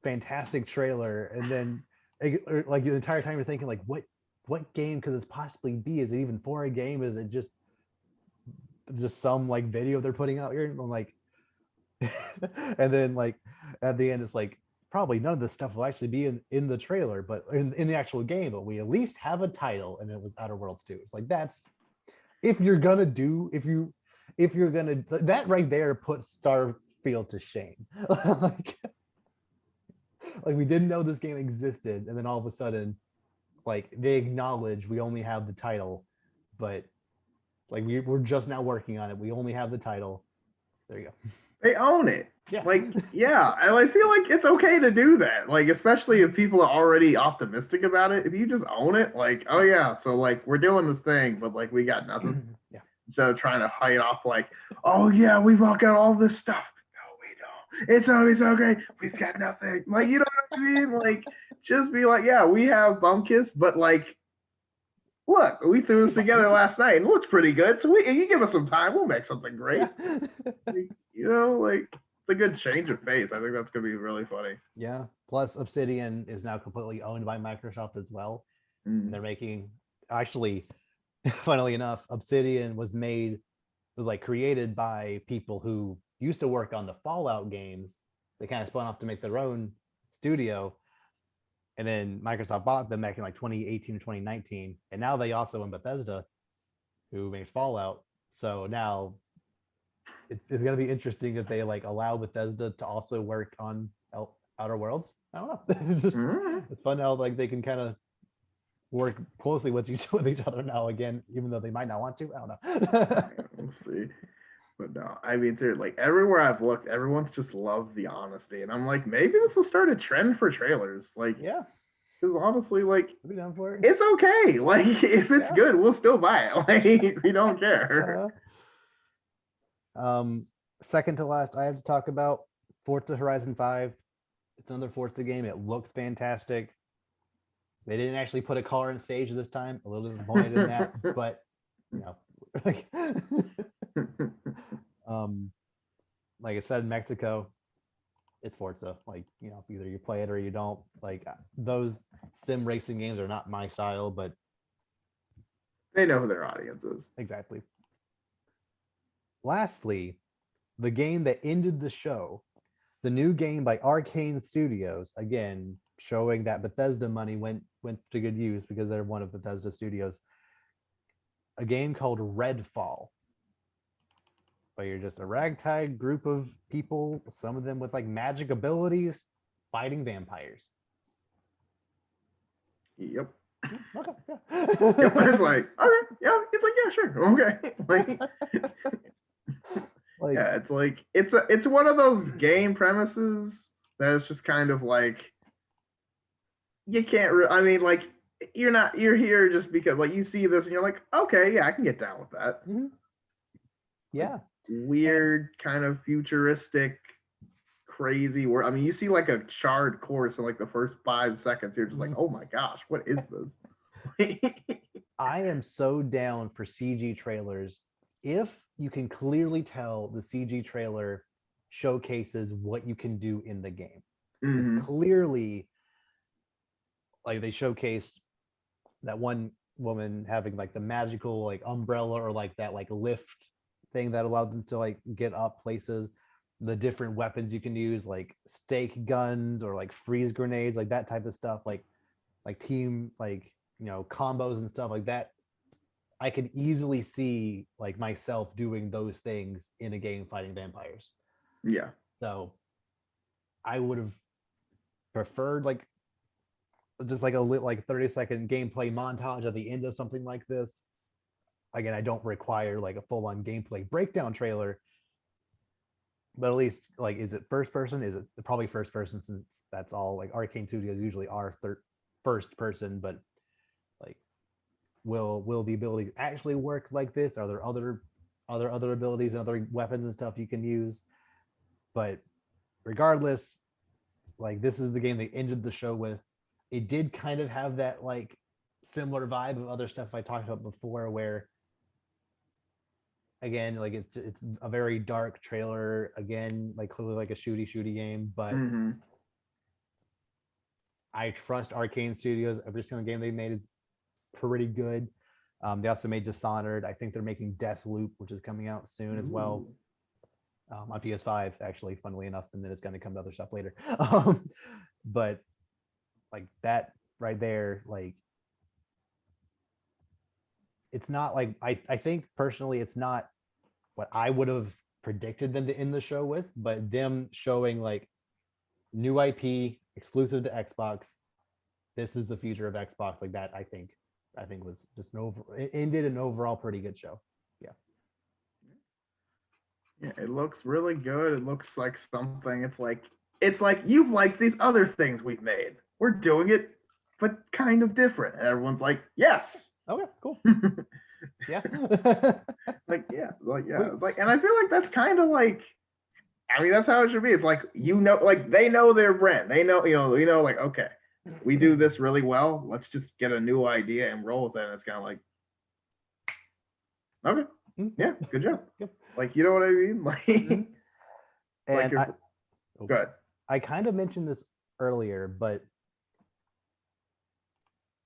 fantastic trailer, and then like the entire time you're thinking like, what game could this possibly be? Is it even for a game? Is it just some like video they're putting out here? And I'm like, and then like at the end it's like, probably none of this stuff will actually be in the trailer, but in the actual game, but we at least have a title, and it was Outer Worlds 2. It's like, that's, if you're gonna do, if you're gonna, that right there puts Starfield to shame. like we didn't know this game existed, and then all of a sudden like they acknowledge we only have the title, but like we're just now working on it, we only have the title. There you go. They own it. Yeah. Like, yeah, and I feel like it's okay to do that. Like, especially if people are already optimistic about it. If you just own it, like, oh yeah, so like we're doing this thing, but like we got nothing. Yeah. Instead of trying to hide off like, oh yeah, we've all got all this stuff. No, we don't. It's always okay. We've got nothing. Like, you know what I mean? Like, just be like, yeah, we have Bumpkiss, but like, look, we threw this together last night and it looks pretty good. So you give us some time, we'll make something great. Yeah. Like, you know, like it's a good change of pace. I think that's gonna be really funny. Yeah. Plus, Obsidian is now completely owned by Microsoft as well. And they're making, actually, funnily enough, Obsidian was like created by people who used to work on the Fallout games. They kind of spun off to make their own studio. And then Microsoft bought them back in like 2018 or 2019. And now they also own Bethesda, who makes Fallout. So now it's going to be interesting if they like allow Bethesda to also work on Outer Worlds. I don't know. It's just, it's fun how like they can kind of work closely with each other now again, even though they might not want to. I don't know. We'll see. But no, I mean, dude, like everywhere I've looked, everyone's just loved the honesty, and I'm like, maybe this will start a trend for trailers. Like, Yeah, because honestly, like, I'll be down for it. it's okay. Like, if it's good, we'll still buy it. Like, we don't care. Second to last, I have to talk about Forza Horizon 5. It's another Forza game. It looked fantastic. They didn't actually put a car on stage this time. A little disappointed in that, but you know, like, like I said, in Mexico, it's Forza. Like, you know, either you play it or you don't. Like, those sim racing games are not my style, but They know who their audience is. exactly. Lastly, the game that ended the show, the new game by Arcane Studios, again showing that Bethesda money went to good use because they're one of Bethesda studios. A game called Redfall, where you're just a ragtag group of people, some of them with like magic abilities, fighting vampires. Yep. Okay. Yep. It's like, okay, yeah. It's like, yeah, sure, okay. Like, yeah, it's like it's one of those game premises that is just kind of like you can't. I mean, like you're here just because like you see this and you're like, okay, yeah, I can get down with that. Yeah. Like, weird kind of futuristic crazy word. I mean, you see like a charred course in like the first 5 seconds, you're just like, oh my gosh, what is this? I am so down for CG trailers if you can clearly tell the CG trailer showcases what you can do in the game. Because Hmm. clearly, like they showcased that one woman having like the magical like umbrella or like that like lift thing that allowed them to like get up places, the different weapons you can use like stake guns or like freeze grenades, like that type of stuff, like team like combos and stuff like that. I could easily see like myself doing those things in a game fighting vampires. Yeah. So I would have preferred like just like a like 30-second gameplay montage at the end of something like this. Again, I don't require like a full-on gameplay breakdown trailer, but at least like, is it first person? Is it probably first person, since that's all like Arcane Studios usually are first person, but like will the ability actually work like this? Are there other abilities and other weapons and stuff you can use? But regardless, like this is the game they ended the show with. It did kind of have that like similar vibe of other stuff I talked about before, where again, like it's a very dark trailer. Again, like clearly like a shooty game, but Hmm. I trust Arcane Studios. Every single game they made is pretty good. They also made Dishonored. I think they're making Deathloop, which is coming out soon as well, Ooh. on PS5, actually, funnily enough, and then it's going to come to other stuff later. But like that right there, like it's not like I think personally it's not what I would have predicted them to end the show with, but them showing like new IP exclusive to Xbox. This is the future of Xbox. Like that, I think was just it ended an overall pretty good show. Yeah. Yeah, it looks really good. It looks like something. It's like you've liked these other things we've made. We're doing it, but kind of different. And everyone's like, yes. Okay. Cool. Yeah. Yeah, we, and I feel like that's kind of like, I mean, that's how it should be. It's like, like they know their brand. They know, like, okay, we do this really well. Let's just get a new idea and roll with it. And it's kind of like, okay, yeah, good job. Yep. Like, you know what I mean? Mhm. Like And you're oh, good. I kind of mentioned this earlier, but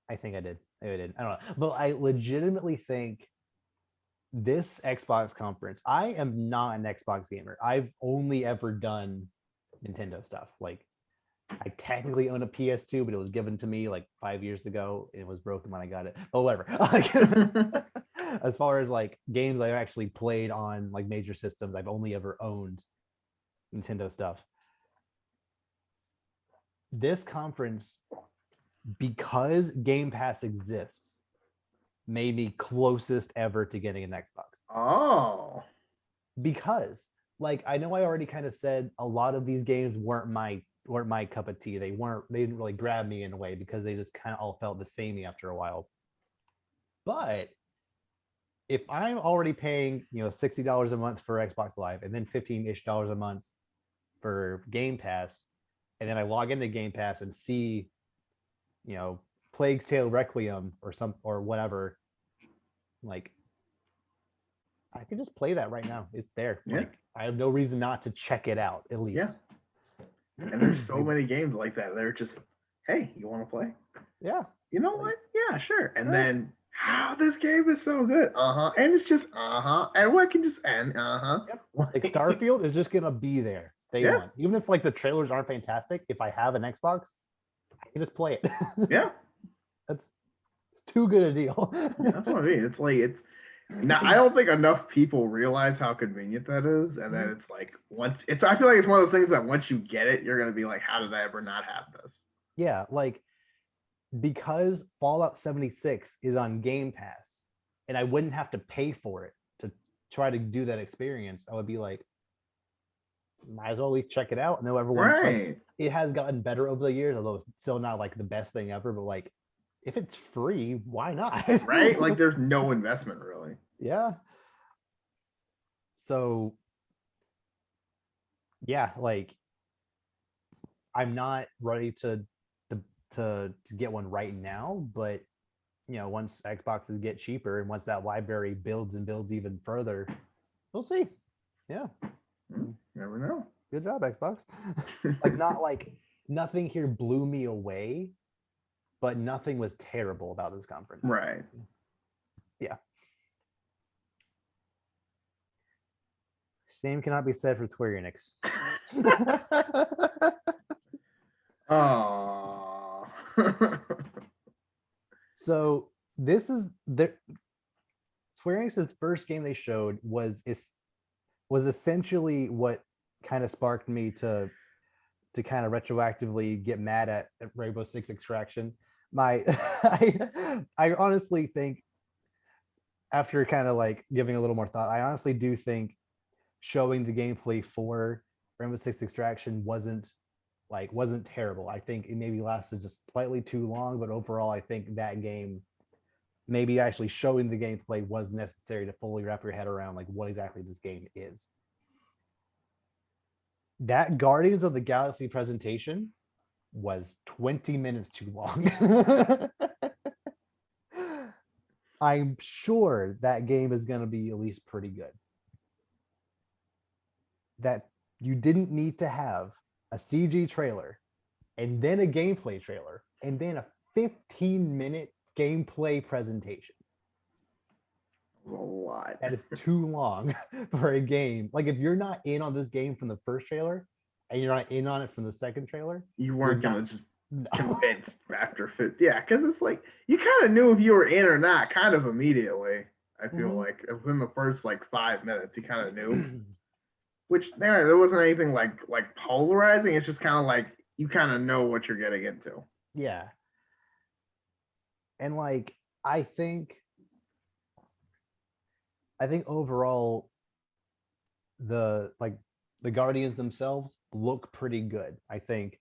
I think I did. Maybe I didn't. I don't know. But I legitimately think this Xbox conference, I am not an Xbox gamer. I've only ever done Nintendo stuff. Like I technically own a PS2, but it was given to me like 5 years ago. It was broken when I got it. But whatever. As far as like games I've actually played on like major systems, I've only ever owned Nintendo stuff. This conference, because Game Pass exists, made me closest ever to getting an Xbox. Oh, Because like I know I already kind of said a lot of these games weren't my cup of tea. They didn't really grab me in a way because they just kind of all felt the samey after a while. But if I'm already paying, $60 a month for Xbox Live and then 15-ish dollars a month for Game Pass, and then I log into Game Pass and see, you know, Plague's Tale Requiem or whatever, like I can just play that right now. It's there. yeah, Like I have no reason not to check it out, at least. yeah. And there's so many games like that. They're just, hey, you want to play? Yeah. You know Like, what? Yeah, sure. And then, this game is so good. And it's just, and what can just end, yep. Like Starfield is just gonna be there day yeah, one. Even if like the trailers aren't fantastic, if I have an Xbox, I can just play it. yeah, That's too good a deal. yeah. That's what I mean. It's like it's now. I don't think enough people realize how convenient that is, and then it's like I feel like it's one of those things that once you get it, you're gonna be like, how did I ever not have this? Yeah, like because Fallout 76 is on Game Pass and I wouldn't have to pay for it to try to do that experience, I would be like, might as well at least check it out. No, everyone like Right, it has gotten better over the years, although it's still not like the best thing ever. But like, if it's free, why not? right. Like there's no investment really. Yeah. So yeah, like I'm not ready to to get one right now, but once Xboxes get cheaper and once that library builds and builds even further, we'll see. Yeah. Never know. Good job, Xbox. Not nothing here blew me away, but nothing was terrible about this conference. Right. Yeah. Same cannot be said for Square Enix. Oh. So this is the Square Enix's first game they showed was essentially what kind of sparked me to kind of retroactively get mad at Rainbow Six Extraction. I honestly think, after kind of like giving a little more thought, I honestly do think showing the gameplay for Rainbow Six Extraction wasn't terrible. I think it maybe lasted just slightly too long, but overall, I think that game, maybe actually showing the gameplay, was necessary to fully wrap your head around like what exactly this game is. That Guardians of the Galaxy presentation was 20 minutes too long. I'm sure that game is going to be at least pretty good. That you didn't need to have a CG trailer and then a gameplay trailer and then a 15-minute gameplay presentation. A lot. That is too long for a game. Like, if you're not in on this game from the first trailer and you're not in on it from the second trailer, you weren't gonna just convinced after 50. Yeah, because it's like you kind of knew if you were in or not kind of immediately. I feel like within the first like 5 minutes, you kind of knew. Which there wasn't anything like polarizing. It's just kind of like you kind of know what you're getting into. Yeah. And like I think overall the Guardians themselves look pretty good. I think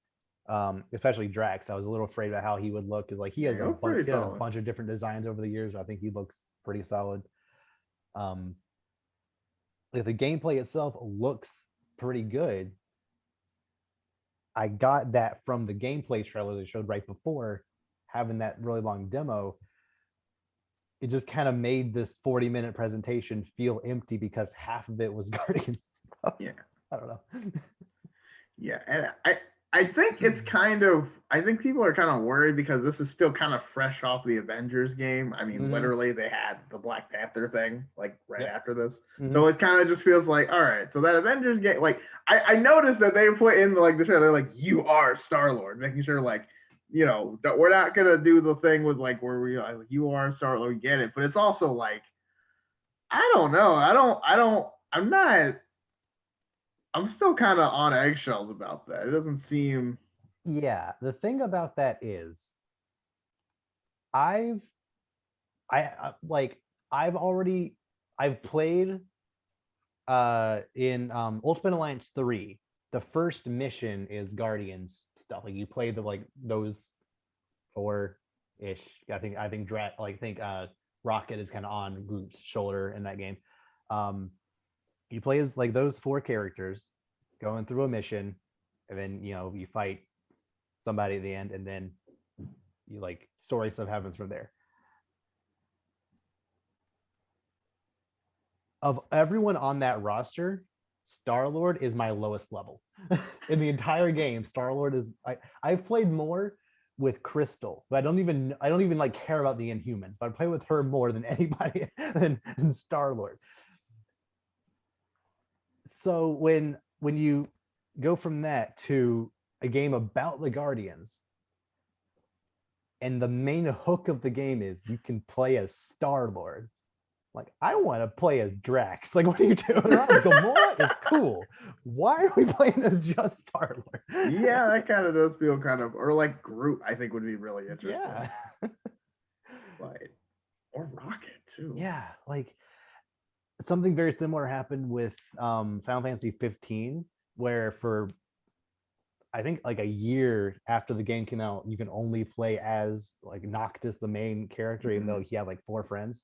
especially Drax. I was a little afraid about how he would look, because like he has a bunch of different designs over the years. I think he looks pretty solid. Like the gameplay itself looks pretty good. I got that from the gameplay trailer they showed right before having that really long demo. It just kind of made this 40-minute presentation feel empty because half of it was Guardians stuff. Yeah. I don't know. Yeah, and I think it's kind of, I think people are kind of worried because this is still kind of fresh off the Avengers game. I mean, literally they had the Black Panther thing like right after this. So it kind of just feels like, all right, so that Avengers game, like I noticed that they put in like the trailer, like, you are Star-Lord, making sure like, you know, that we're not gonna do the thing with like where we like, you are Star-Lord, we get it, but it's also like, I don't know, I'm still kind of on eggshells about that. It doesn't seem. Yeah, the thing about that is, I've played in Ultimate Alliance 3. The first mission is Guardians stuff. Like you play the like those 4-ish. I think Rocket is kind of on Groot's shoulder in that game. You play as like those 4 characters going through a mission, and then you fight somebody at the end, and then you like story stuff happens from there. Of everyone on that roster, Star-Lord is my lowest level in the entire game. Star-Lord is I've played more with Crystal, but I don't even like care about the Inhumans, but I play with her more than anybody than Star-Lord. So when you go from that to a game about the Guardians, and the main hook of the game is you can play as Star-Lord, like, I want to play as Drax. Like, what are you doing? Gamora is cool. Why are we playing as just Star-Lord? Yeah, that kind of does feel kind of, or like Groot, I think would be really interesting. Yeah. Like, or Rocket too. Yeah, like something very similar happened with Final Fantasy 15, where for I think like a year after the game came out, you can only play as like Noctis, the main character, even though he had like 4 friends,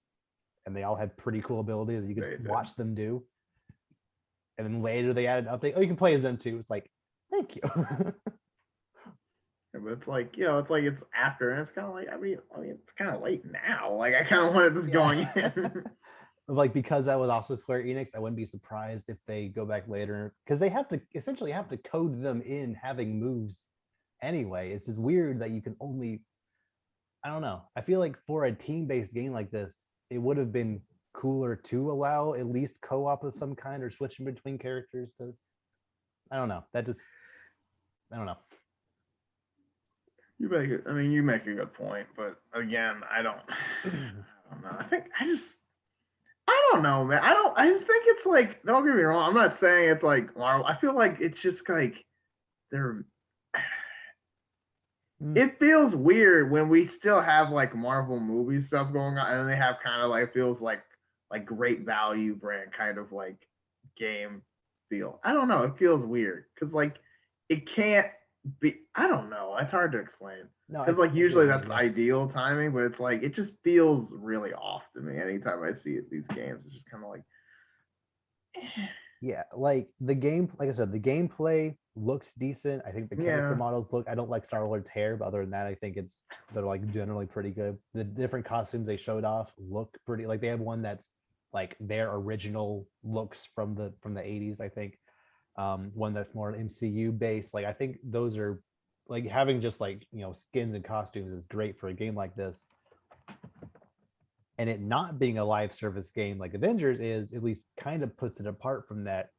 and they all had pretty cool abilities that you could just watch them do. And then later they added an update. Oh, you can play as them too. It's like, thank you. But but it's like, it's like it's after, and it's kind of like, I mean, it's kind of late now. Like, I kind of wanted this going in. Like, because that was also Square Enix, I wouldn't be surprised if they go back later, because they have to essentially have to code them in having moves anyway. It's just weird that you can only, I don't know. I feel like for a team-based game like this, it would have been cooler to allow at least co-op of some kind or switching between characters to, I don't know. That just, I don't know. You make a good point, but again, I don't know. I don't know, man. I just think it's like, don't get me wrong. I'm not saying it's like Marvel. I feel like it's just like they're. It feels weird when we still have like Marvel movie stuff going on, and they have kind of like, feels like great value brand kind of like game feel. I don't know. It feels weird because like it can't be. I don't know. It's hard to explain. No, Because like usually that's ideal timing, but it's like it just feels really off to me anytime I see it, these games. It's just kind of like, yeah, like the game, like I said, the gameplay looked decent. I think the character models look, I don't like Star-Lord's hair, but other than that, I think they're like generally pretty good. The different costumes they showed off look pretty, like they have one that's like their original looks from the 80s, I think. One that's more MCU based. Like I think those are, like, having just like, skins and costumes is great for a game like this. And it not being a live service game like Avengers is, at least kind of puts it apart from that.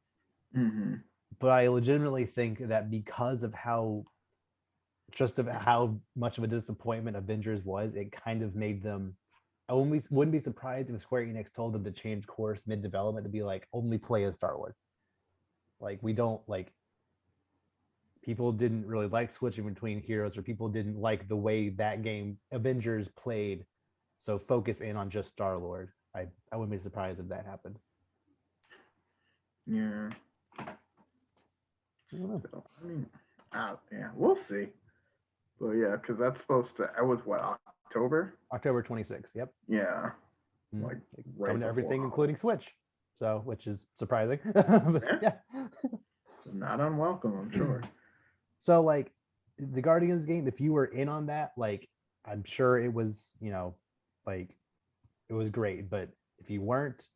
mm-hmm. But I legitimately think that because of how much of a disappointment Avengers was, it kind of made them, I wouldn't be surprised if Square Enix told them to change course mid-development to be like, only play as Star-Lord. Like, we don't, like, people didn't really like switching between heroes, or people didn't like the way that game Avengers played. So focus in on just Star-Lord. I wouldn't be surprised if that happened. Yeah. I mean, yeah, we'll see. But yeah, because that's supposed to. That was what, October? October 26th. Yep. Yeah. Like right coming to everything, before. including Switch. So, which is surprising. But, yeah. Not unwelcome, I'm sure. So, like, the Guardians game, if you were in on that, like, I'm sure it was, like, it was great. But if you weren't,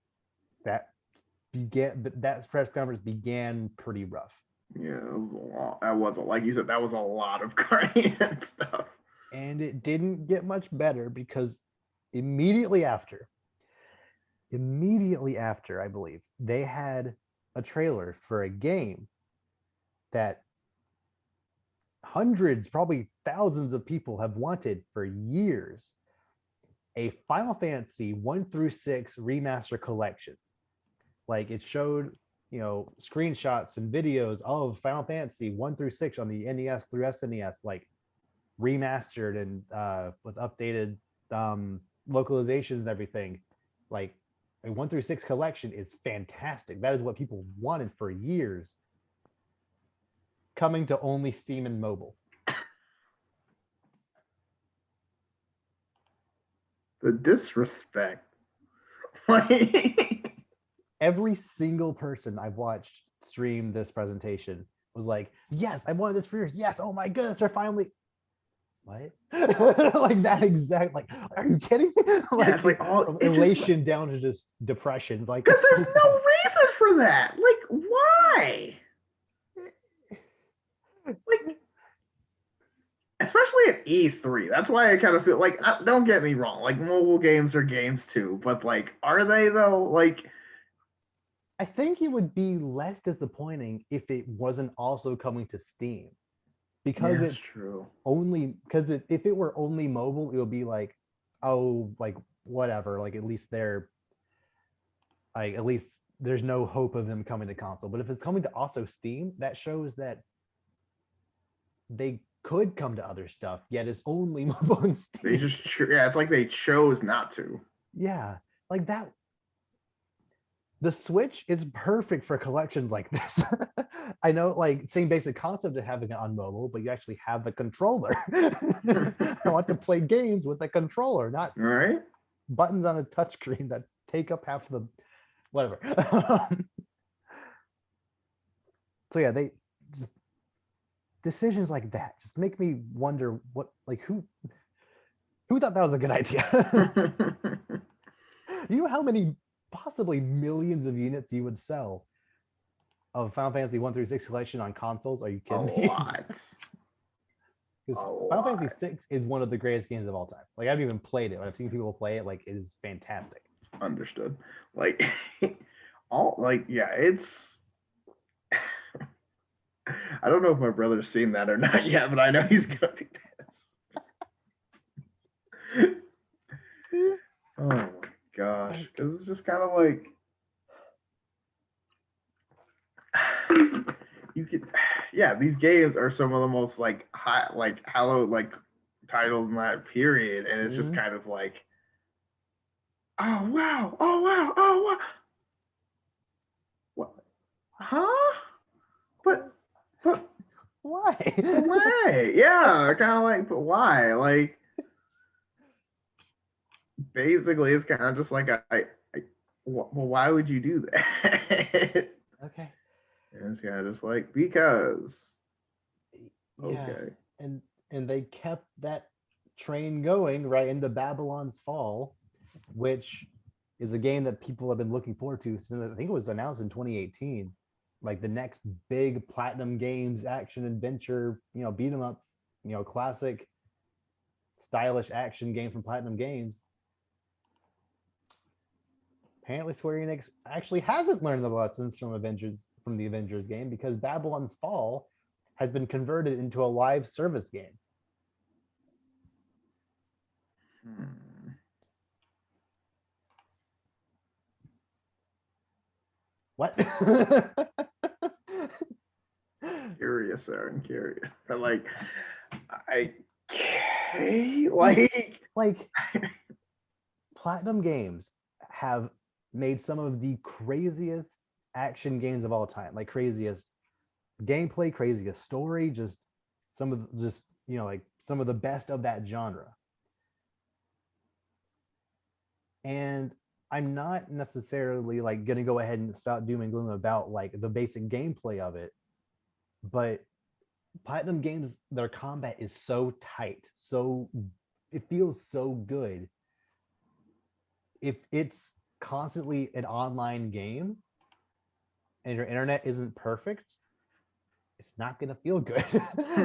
that press conference began pretty rough. Yeah, it was a lot. That wasn't, like you said, that was a lot of Guardian stuff. And it didn't get much better, because immediately after, I believe, they had a trailer for a game that hundreds, probably thousands of people have wanted for years. A Final Fantasy 1-6 remaster collection. Like, it showed, screenshots and videos of Final Fantasy 1-6 on the NES through SNES, like remastered and with updated localizations and everything. Like, a 1-6 collection is fantastic. That is what people wanted for years. Coming to only Steam and mobile. The disrespect. Every single person I've watched stream this presentation was like, yes, I wanted this for years. Yes, oh my goodness, they're finally. What? Like that exact, like, are you kidding me? Like, yeah, it's like from elation just, down to just depression. Like, because there's no reason for that. Like, why? Like, especially at E3. That's why I kind of feel like, don't get me wrong, like mobile games are games too, but like, are they though? Like, I think it would be less disappointing if it wasn't also coming to Steam, because it's true. Only because if it were only mobile, it would be like, oh, like whatever, like at least there's no hope of them coming to console. But if it's coming to also Steam, that shows that they could come to other stuff, yet it's only mobile and Steam. They just, it's like they chose not to. Yeah, like that. The Switch is perfect for collections like this. I know, like, same basic concept of having it on mobile, but you actually have a controller. I want to play games with a controller, not buttons on a touchscreen that take up half the whatever. So yeah, they just, decisions like that just make me wonder what, like, who thought that was a good idea. You know how many possibly millions of units you would sell of Final Fantasy 1 through 6 collection on consoles? Are you A kidding me? lot. Because A Final lot. Fantasy 6 is one of the greatest games of all time. Like, I haven't even played it, but I've seen people play it. Like, it is fantastic. Understood. Like, all like, yeah, it's. I don't know if my brother's seen that or not yet, but I know he's gonna be pissed. Oh my gosh, because it's just kind of like you could, yeah, these games are some of the most like high, like hallowed, like titles in that period, and it's just kind of like, oh wow, oh wow, oh wow, what, huh? But Why? why? Yeah, kind of like, but why? Like, basically, it's kind of just like well, why would you do that? Okay. And it's kind of just like because. Yeah. Okay. And they kept that train going right into Babylon's Fall, which is a game that people have been looking forward to since I think it was announced in 2018. Like the next big Platinum Games action adventure, beat 'em up, classic stylish action game from Platinum Games. Apparently Square Enix actually hasn't learned the lessons from the Avengers game, because Babylon's Fall has been converted into a live service game. What? Curious, Aaron, curious. But like, I like Platinum Games have made some of the craziest action games of all time, like craziest gameplay, craziest story, just some of like some of the best of that genre. And I'm not necessarily like going to go ahead and spout doom and gloom about like the basic gameplay of it, but Platinum Games, their combat is so tight, so it feels so good. If it's constantly an online game and your internet isn't perfect, it's not going to feel good.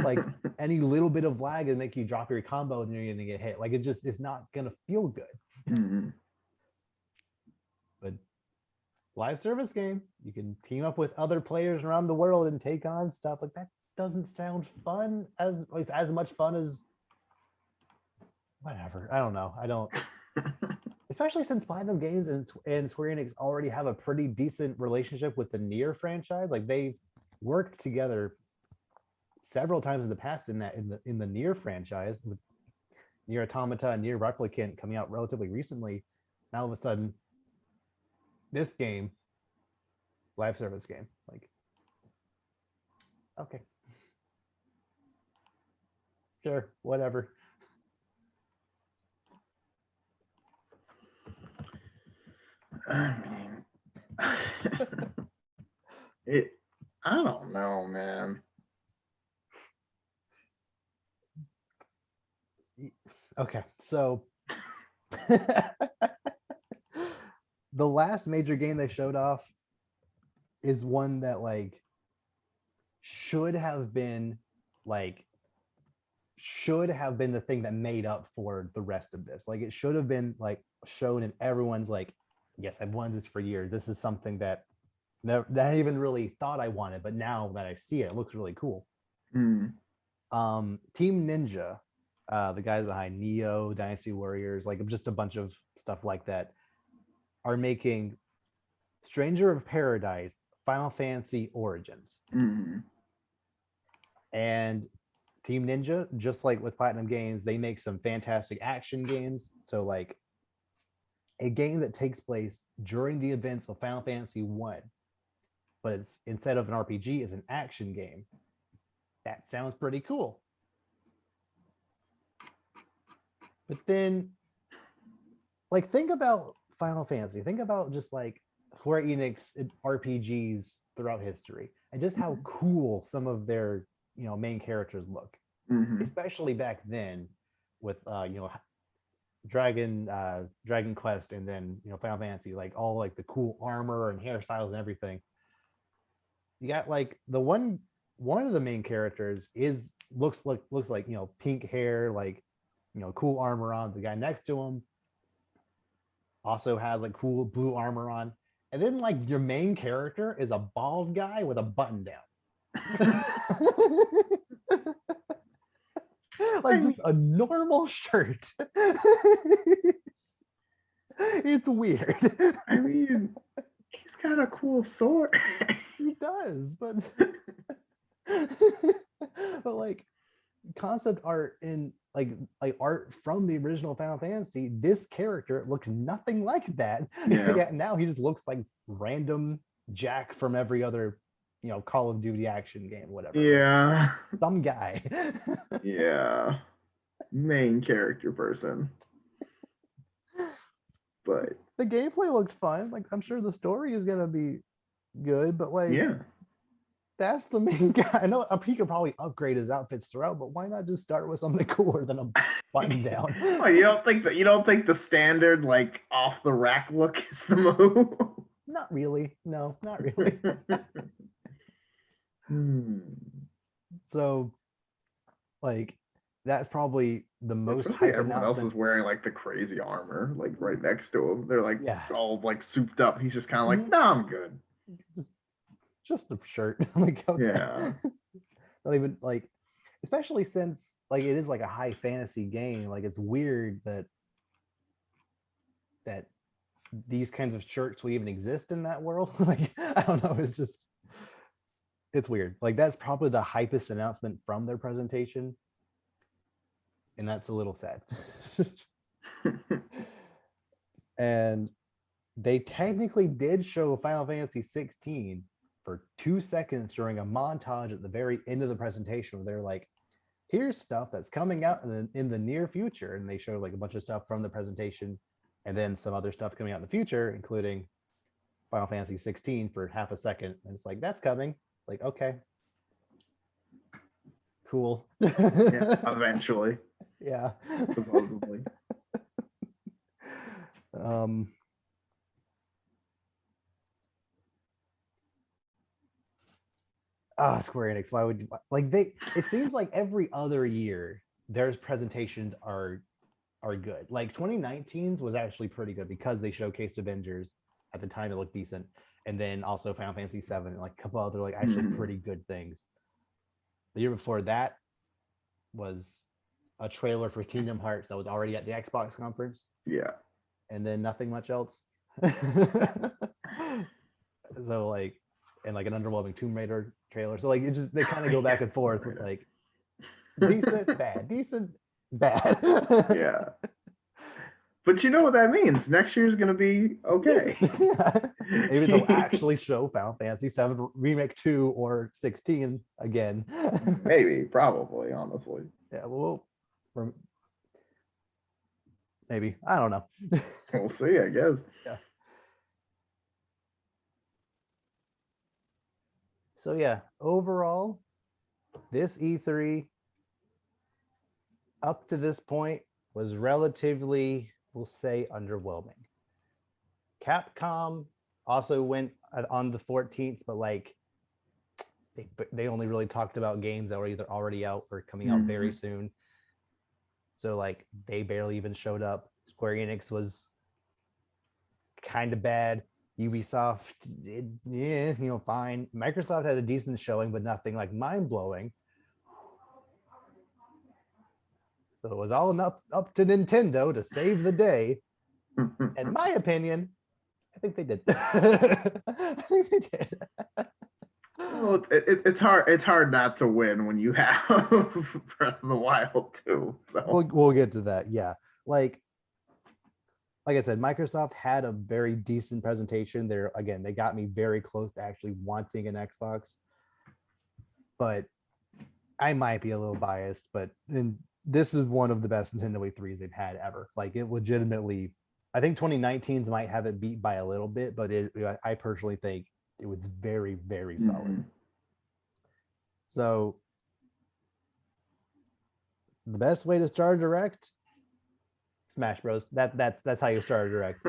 Like any little bit of lag and make you drop your combo and you're going to get hit. Like it's not going to feel good. mm-hmm. But live service game, you can team up with other players around the world and take on stuff like that. Doesn't sound fun as much fun as whatever. I don't know. I don't. Especially since Platinum Games and Square Enix already have a pretty decent relationship with the Nier franchise. Like they've worked together several times in the past in the Nier franchise, with Nier Automata and Nier Replicant coming out relatively recently. Now all of a sudden, this game, live service game, like, okay, sure, whatever. I mean, I don't know, man. Okay, so the last major game they showed off is one that like should have been the thing that made up for the rest of this. Like it should have been like shown and everyone's like, yes, I've wanted this for years. This is something that I even really thought I wanted, but now that I see it, it looks really cool. Mm. Team Ninja, the guys behind Neo, Dynasty Warriors, like just a bunch of stuff like that, are making Stranger of Paradise Final Fantasy Origins. Mm. And Team Ninja, just like with Platinum Games, they make some fantastic action games. So like a game that takes place during the events of Final Fantasy 1, but it's instead of an RPG, is an action game. That sounds pretty cool. But then like think about Final Fantasy. Think about just like Square Enix RPGs throughout history and just how cool some of their main characters look, Hmm. especially back then with Dragon Quest, and then Final Fantasy, like all like the cool armor and hairstyles and everything. You got like one of the main characters is looks like pink hair, like cool armor on. The guy next to him also has like cool blue armor on. And then like your main character is a bald guy with a button down. I Like mean, just a normal shirt. It's weird. I mean, he's got a cool sword. He does, but but like concept art in like art from the original Final Fantasy, this character looks nothing like that. Yeah. Yeah, now he just looks like random Jack from every other Call of Duty action game, whatever. Yeah. Like, some guy. Yeah. Main character person. But The gameplay looks fun. Like I'm sure the story is gonna be good, but like yeah. that's the main guy. I know he could probably upgrade his outfits throughout, but why not just start with something cooler than a button down? Oh, you don't think the standard like off the rack look is the move? Not really. No, not really. Hmm. So like that's probably the most Especially hype everyone else announcement. is wearing like the crazy armor, like right next to him. They're like Yeah. all like souped up. He's just kind of like, Mhm. no, I'm good. Just a shirt. Like, okay. Yeah. Not even like, especially since like it is like a high fantasy game. Like it's weird that these kinds of shirts will even exist in that world. Like, I don't know. It's weird. Like that's probably the hypest announcement from their presentation. And that's a little sad. And they technically did show Final Fantasy 16 for 2 seconds during a montage at the very end of the presentation where they're like, here's stuff that's coming out in the near future. And they show like a bunch of stuff from the presentation and then some other stuff coming out in the future, including Final Fantasy 16 for half a second. And it's like, that's coming. Like, okay. Cool. Yeah. Eventually, Yeah. supposedly. um Square Enix, why would you like they it seems like every other year their presentations are good. Like 2019's was actually pretty good because they showcased Avengers at the time. It looked decent, and then also Final Fantasy 7 and like a couple other like actually pretty good things. The year before that was a trailer for Kingdom Hearts that was already at the Xbox conference, Yeah. and then nothing much else. So like, and like an underwhelming Tomb Raider trailer. So like it just they kind of go back and forth with like decent, bad, decent, bad. Yeah. But you know what that means? Next year's gonna be okay. Maybe they'll actually show Final Fantasy 7 Remake 2 or 16 again. Maybe, probably, honestly. Yeah, well, maybe. I don't know. We'll see, I guess. Yeah. So yeah, overall, this E3 up to this point was relatively, we'll say, underwhelming. Capcom also went on the 14th, but like they only really talked about games that were either already out or coming out very soon. So like they barely even showed up. Square Enix was kind of bad. Ubisoft did, fine. Microsoft had a decent showing, but nothing like mind blowing. So it was all up to Nintendo to save the day. In my opinion, I think they did. I think they did. Well, it's hard. It's hard not to win when you have Breath of the Wild too. So We'll get to that. Yeah, like I said, Microsoft had a very decent presentation. There again, they got me very close to actually wanting an Xbox, but I might be a little biased. But this is one of the best Nintendo E3s they've had ever. Like it legitimately, I think 2019's might have it beat by a little bit, but I personally think it was very, very solid. So the best way to start a direct, Smash Bros. That's how you start a direct.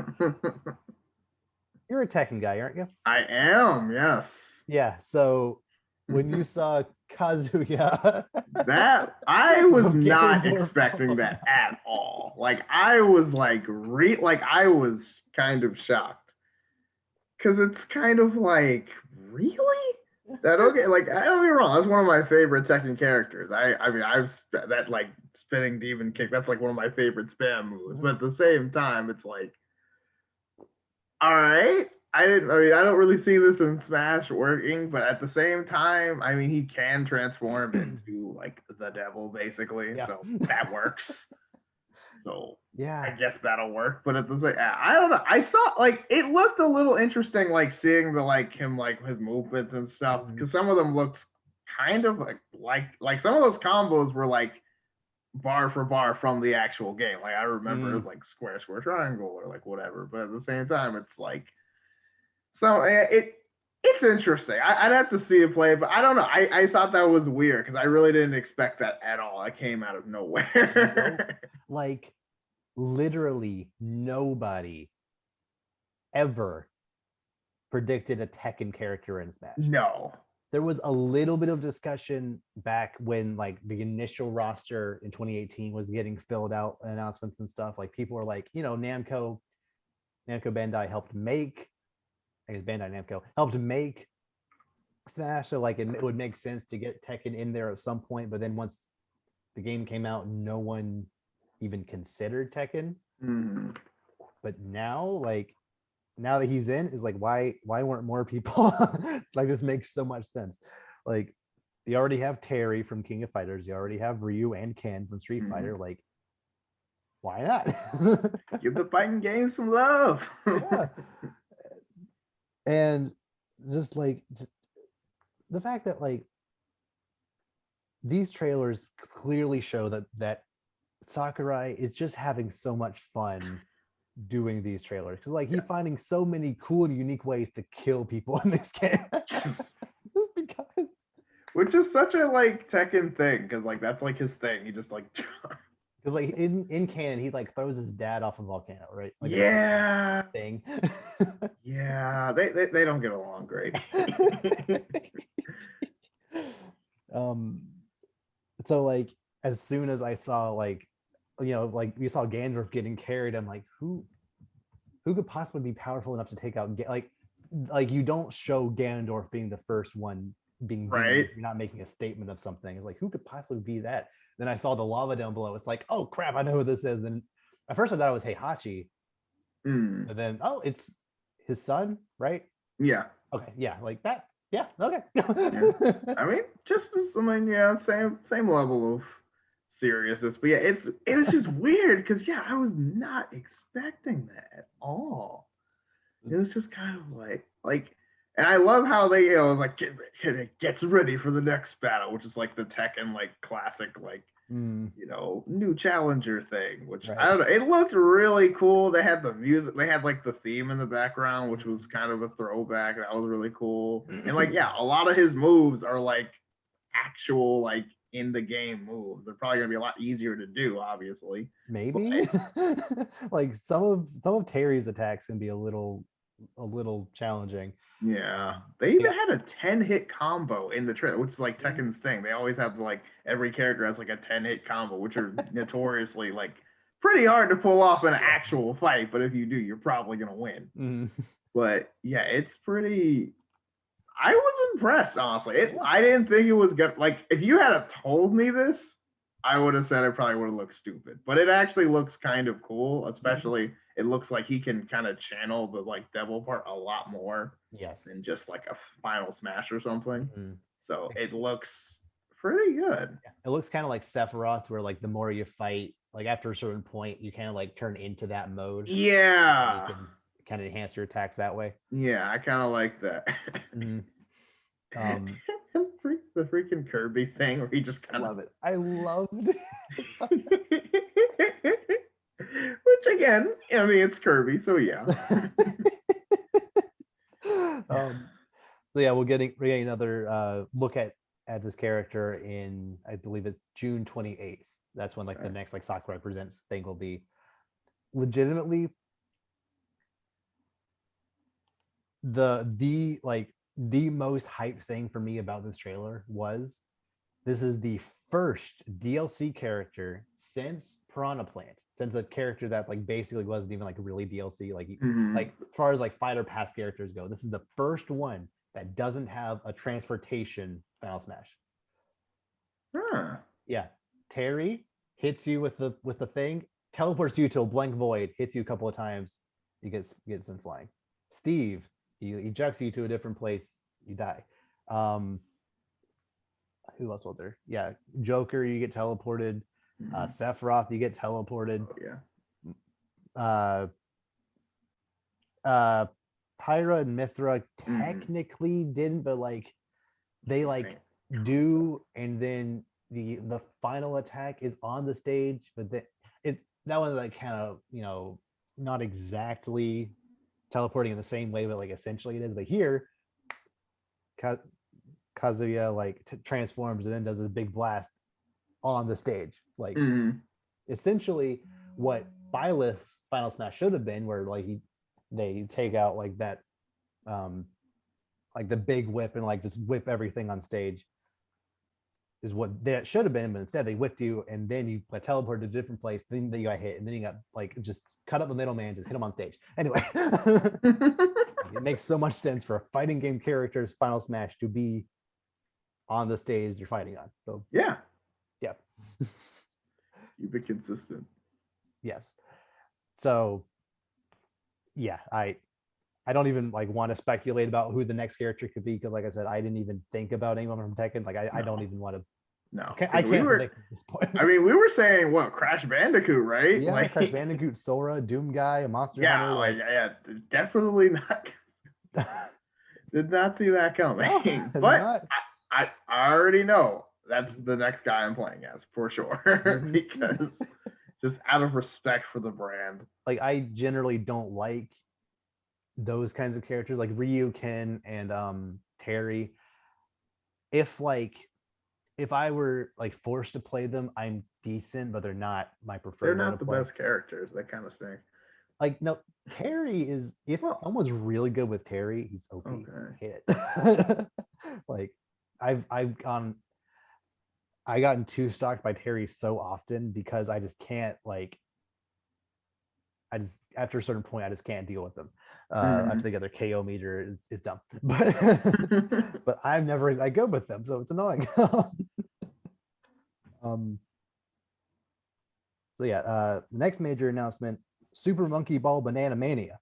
You're a Tekken guy, aren't you? I am, yes. Yeah. So when you saw Kazuya, That I was from not Ganondorf off expecting of that at all. Like I was like I was kind of shocked because it's kind of like really that okay. Like I don't get me wrong, that's one of my favorite Tekken characters. I mean that like spinning demon kick. That's like one of my favorite spam moves. But at the same time, it's like all right. I don't really see this in Smash working, but at the same time, I mean, he can transform into like the devil, basically. Yeah. So that works. So I Yeah. guess that'll work. But at the same, I don't know. I saw like it looked a little interesting, like seeing the like him like his movements and stuff, Mhm. because some of them looked kind of like some of those combos were like bar for bar from the actual game. Like I remember it was Mm. like square, square, triangle, or like whatever. But at the same time, it's like so it's interesting. I'd have to see it play, but I don't know. I thought that was weird because I really didn't expect that at all. It came out of Nope. nowhere. Like literally nobody ever predicted a Tekken character in Smash. No. There was a little bit of discussion back when like the initial roster in 2018 was getting filled out, announcements and stuff. Like people were like, Namco Bandai helped make, I guess Bandai Namco helped make Smash, so like it would make sense to get Tekken in there at some point. But then once the game came out, no one even considered Tekken. Mm. But now that he's in, is like why weren't more people like this makes so much sense. Like you already have Terry from King of Fighters, you already have Ryu and Ken from Street Fighter. Like why not? Give the fighting game some love. Yeah. And just like the fact that like these trailers clearly show that Sakurai is just having so much fun doing these trailers, because like he's finding so many cool and unique ways to kill people in this game. Because Which is such a like Tekken thing, because like that's like his thing. He just like like in canon, he like throws his dad off a volcano, right? Like yeah, thing. yeah. They don't get along great. um so like as soon as I saw like like we saw Gandalf getting carried, I'm like, who could possibly be powerful enough to take out like you don't show Ganondorf being the first one being beaten Right. if you're not making a statement of something. It's like, who could possibly be that? Then I saw the lava down below. It's like, oh crap, I know who this is. And at first I thought it was Heihachi, Mm. but then it's his son, right? Yeah. Okay, yeah, like that. Yeah, okay. Yeah. I mean, yeah, same level of seriousness. But yeah, it was just weird because yeah, I was not expecting that at all. It was just kind of like, and I love how they like gets ready for the next battle, which is like the Tekken like classic like Mm, new challenger thing, which I right. don't know. It looked really cool. They had the music, they had like the theme in the background, which was kind of a throwback. That was really cool. And like, yeah, a lot of his moves are like actual like in the game moves. They're probably gonna be a lot easier to do, obviously. Maybe. Like some of Terry's attacks can be a little challenging. Yeah, they even Yeah. had a 10-hit combo in the trailer, which is like Mhm. Tekken's thing. They always have like every character has like a 10-hit combo, which are notoriously like pretty hard to pull off in an Yeah. actual fight. But if you do, you're probably gonna win. Mhm. But yeah, it's pretty. I was impressed, honestly. I didn't think it was good. Like, if you had told me this, I would have said it probably would have looked stupid. But it actually looks kind of cool, especially it looks like he can kind of channel the like devil part a lot more Yes. than just like a final smash or something. Mhm. So it looks pretty good. It looks kind of like Sephiroth, where like the more you fight, like after a certain point, you kind of like turn into that mode. And you Yeah. can kind of enhance your attacks that way. Yeah, I kind of like that. Mhm. Um, The freaking Kirby thing where he just I kind of love it. I loved Which again, I mean, it's Kirby, so yeah. So yeah, we're getting another look at this character in, I believe it's June 28th. That's when like the Okay. next like Sakurai Presents thing will be. Legitimately, the most hyped thing for me about this trailer was this is the first DLC character since Piranha Plant, since a character that like basically wasn't even like really DLC, Hmm. like as far as like fighter pass characters go. This is the first one that doesn't have a transportation Final Smash. Huh. Yeah, Terry hits you with the thing, teleports you to a blank void, hits you a couple of times, you get some flying. Steve, he ejects you to a different place, you die. Um, who else was there? Yeah, Joker, you get teleported. Mhm. Sephiroth, you get teleported. Oh yeah. Uh, uh, Pyra and Mithra Hmm. technically didn't, but like they I like think. do, and then the final attack is on the stage, but then it that was like kind of not exactly teleporting in the same way, but like essentially it is. But here, Kazuya like transforms and then does this big blast on the stage, like Hmm. essentially what Byleth's Final Smash should have been, where they take out like that, um, like the big whip and like just whip everything on stage is what that should have been, but instead they whipped you and then you like, teleported to a different place. Then you got hit, and then you got like just cut up the middleman, just hit him on stage. Anyway, it makes so much sense for a fighting game character's Final Smash to be on the stage you're fighting on. So Yeah. yeah, Keep it consistent. yes. So yeah, I don't even like want to speculate about who the next character could be because, like I said, I didn't even think about anyone from Tekken. Like I don't No. even want to. No. I Because we can't were. predict at this point. I mean, we were saying what Crash Bandicoot, right? Yeah, Like, Crash Bandicoot, Sora, Doom Guy, a Monster yeah, Hunter. like, Like yeah, definitely not. Did not see that no, coming. But not. I already know that's the next guy I'm playing as for sure Mhm. because just out of respect for the brand. Like I generally don't like those kinds of characters, like Ryu, Ken, and Terry. If like if I were like forced to play them, I'm decent, but they're not my They're preferred mode not of the play. best characters. That kind of thing. Like no, Terry is if Well, someone's really good with Terry, he's OP. okay. Hate it. Like I've gone I gotten too stalked by Terry so often because I just can't like I just after a certain point I just can't deal with them. After Mm. they get their KO meter is dumb. But but I'm never that good with them, so it's annoying. um so yeah, the next major announcement, Super Monkey Ball Banana Mania.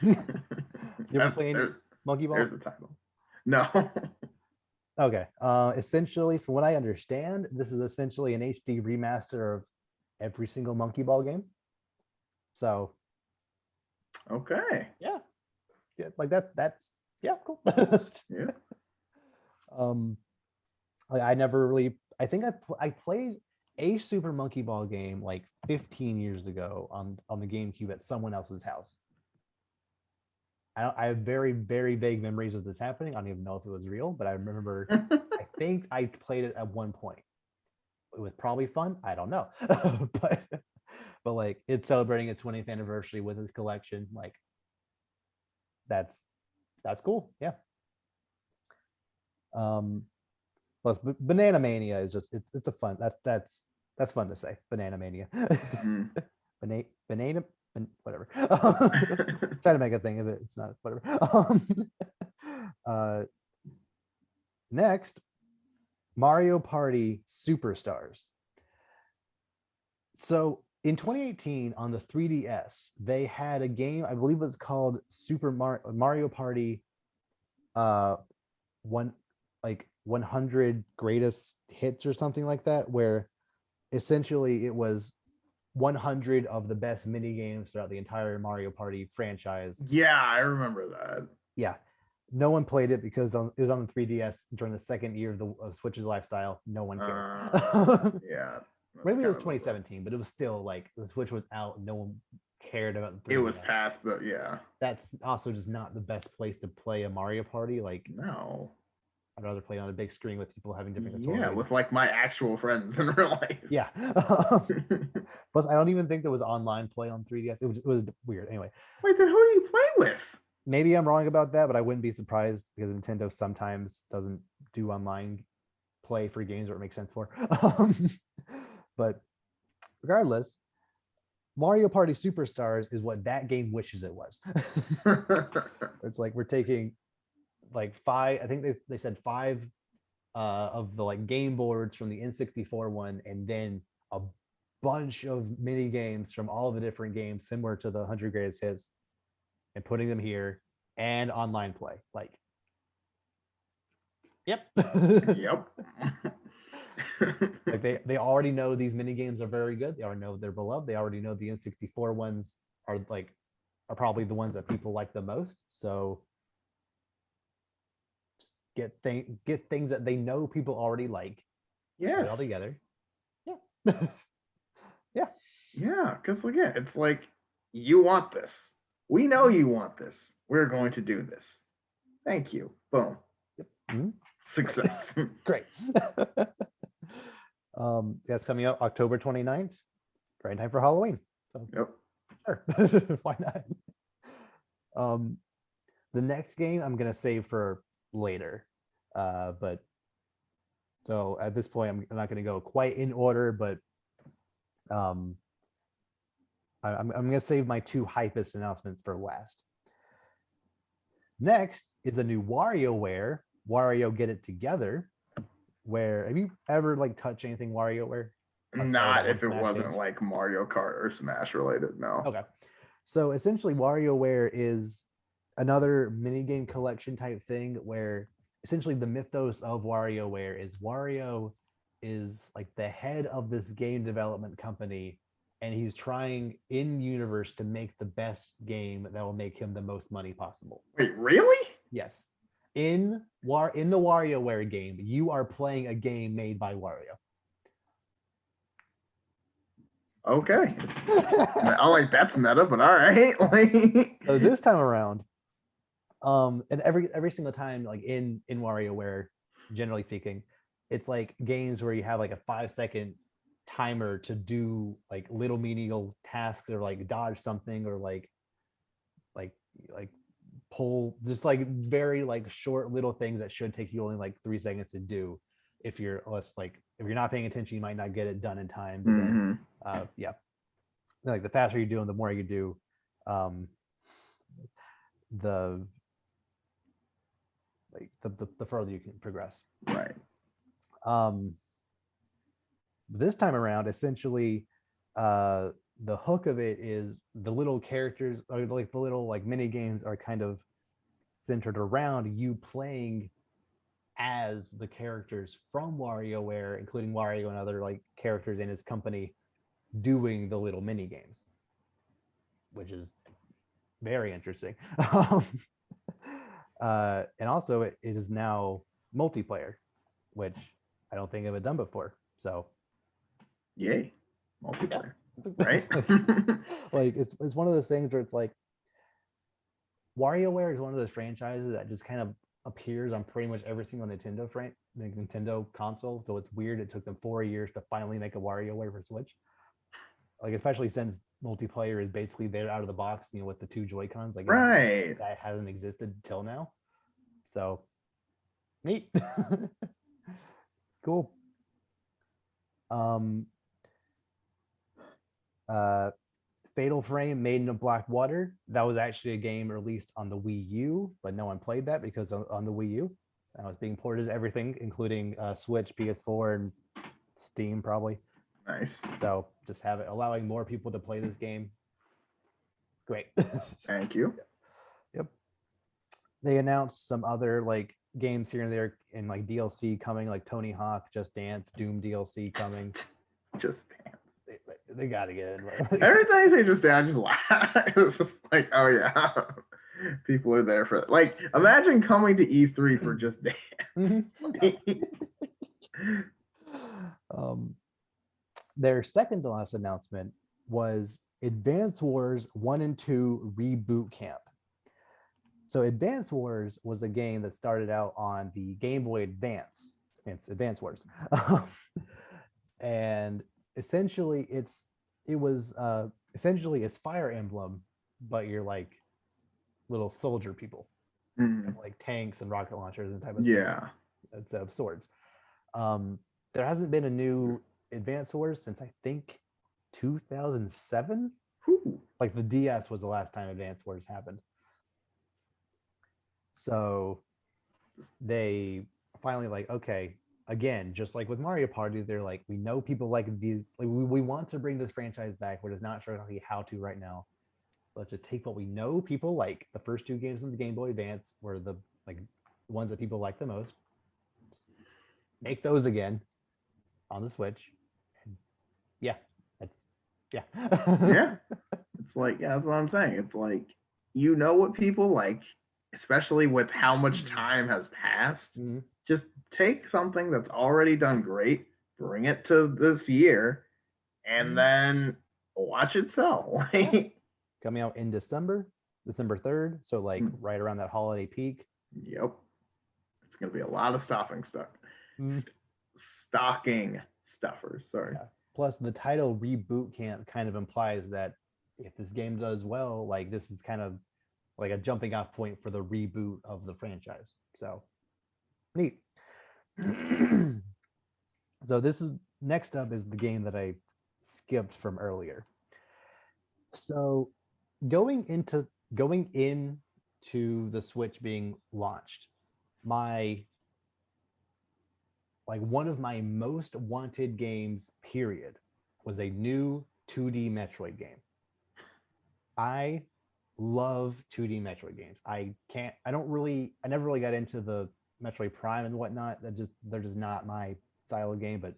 You ever That's play any Monkey there's Ball? the title. No. Okay. Essentially, from what I understand, this is essentially an HD remaster of every single Monkey Ball game. So Okay. yeah, yeah, like that's yeah, cool. Yeah. um, like I never really. I think I played a Super Monkey Ball game like 15 years ago on the GameCube at someone else's house. I have very vague memories of this happening. I don't even know if it was real, but I remember. I think I played it at one point. It was probably fun. I don't know, but like it's celebrating its 20th anniversary with its collection. Like that's that's cool. Yeah. Um, plus Banana Mania is just it's a fun that's fun to say. Banana Mania. Mm. Banana whatever. Try to make a thing of it. It's not whatever. Uh, next, Mario Party Superstars. So in 2018 on the 3DS, they had a game, I believe it was called Mario Party uh one like 100 greatest hits or something like that, where essentially it was 100 of the best mini games throughout the entire Mario Party franchise. Yeah, I remember that. Yeah. No one played it because it was on the 3DS during the second year of the Switch's lifestyle. No one cared. Yeah, that's Maybe it was kind of a bummer. 2017, but it was still like the Switch was out. No one cared about the It was 3DS. past the. Yeah. That's also just not the best place to play a Mario Party. Like No. I'd rather play on a big screen with people having different Yeah, controllers. with like my actual friends in real life. Yeah. Plus, I don't even think there was online play on 3DS. It was weird. Anyway, Wait, then who do you play with? maybe I'm wrong about that, but I wouldn't be surprised because Nintendo sometimes doesn't do online play for games where it makes sense for. But regardless, Mario Party Superstars is what that game wishes it was. It's like we're taking like five, I think they said five of the like game boards from the N64 one, and then a bunch of mini games from all the different games similar to the 100 greatest hits, and putting them here and online play. Like, yep. Yep. Like they already know these mini games are very good. They already know they're beloved. They already know the N64 ones are probably the ones that people like the most. So just get things that they know people already like. Yes. Put it all together. Yeah. Yeah. Yeah, because again, it's like you want this. We know you want this. We're going to do this. Thank you. Boom. Yep. Mm-hmm. Success. Great. That's coming out October 29th. Right time for Halloween. So Yep. sure. Why not? The next game I'm gonna save for later. But so at this point I'm not gonna go quite in order, but I'm gonna save my two hypest announcements for last. Next is a new WarioWare, Wario Get It Together. Where have you ever like touched anything WarioWare? Not if it wasn't like Mario Kart or Smash related, no. Okay. So essentially WarioWare is another mini game collection type thing where essentially the mythos of WarioWare is Wario is like the head of this game development company, and he's trying in universe to make the best game that will make him the most money possible. Wait, really? Yes. In the WarioWare game, you are playing a game made by Wario. Okay. I'm like, that's meta, but all right. Like, so this time around, and every single time, like in WarioWare, generally speaking, it's like games where you have like a 5-second timer to do like little menial tasks or like dodge something or like pull, just like very like short little things that should take you only like 3 seconds to do. If you're not paying attention, you might not get it done in time. But then yeah, like the faster you do and the more you do, the further you can progress. Right. This time around, essentially, the hook of it is the little characters, or like the little like mini games, are kind of centered around you playing as the characters from WarioWare, including Wario and other like characters in his company, doing the little mini games, which is very interesting. And also it is now multiplayer, which I don't think I've done before. So yay, multiplayer. Right. Like it's one of those things where it's like WarioWare is one of those franchises that just kind of appears on pretty much every single Nintendo console. So it's weird it took them 4 years to finally make a WarioWare for Switch. Like especially since multiplayer is basically there out of the box, with the 2 Joy-Cons. Like right. That hasn't existed till now. So neat. Cool. Fatal Frame Maiden of Black Water. That was actually a game released on the Wii U, but no one played that because on the Wii U, that was being ported to everything, including Switch, PS4, and Steam probably. Nice. So just allowing more people to play this game. Great. Thank you. Yep. They announced some other like games here and there and like DLC coming, like Tony Hawk, Just Dance, Doom DLC coming. Just Dance. They got to get in. Every time you say Just Dance, I just laugh. It's just like, oh yeah, people are there for it. Like, imagine coming to E3 for Just Dance. Their second to last announcement was Advance Wars 1 and 2 Reboot Camp. So Advance Wars was a game that started out on the Game Boy Advance. It's Advance Wars. And essentially it was essentially it's Fire Emblem, but you're like little soldier people, like tanks and rocket launchers and type of stuff Yeah. instead of swords. There hasn't been a new Advance Wars since I think 2007. Whew. Like the DS was the last time Advance Wars happened. So they finally like, okay, again, just like with Mario Party, they're like, we know people like these, like, we want to bring this franchise back. We're just not sure how to right now. Let's just take what we know people like. The first two games on the Game Boy Advance were the like ones that people like the most. Just make those again on the Switch. And yeah, that's yeah. Yeah. It's like, yeah, that's what I'm saying. It's like, you know what people like, especially with how much time has passed. Mhm. Just take something that's already done great, bring it to this year, and then watch it sell. Yeah. Coming out in December 3rd. So like right around that holiday peak. Yep. It's gonna be a lot of stocking stuffers. Sorry. Yeah. Plus the title Reboot Camp kind of implies that if this game does well, like this is kind of like a jumping off point for the reboot of the franchise. So neat. So this is next up is the game that I skipped from earlier. So going into the Switch being launched, my like one of my most wanted games period was a new 2D Metroid game. I love 2D Metroid games. I never really got into the Metroid Prime and whatnot. They're just not my style of game, but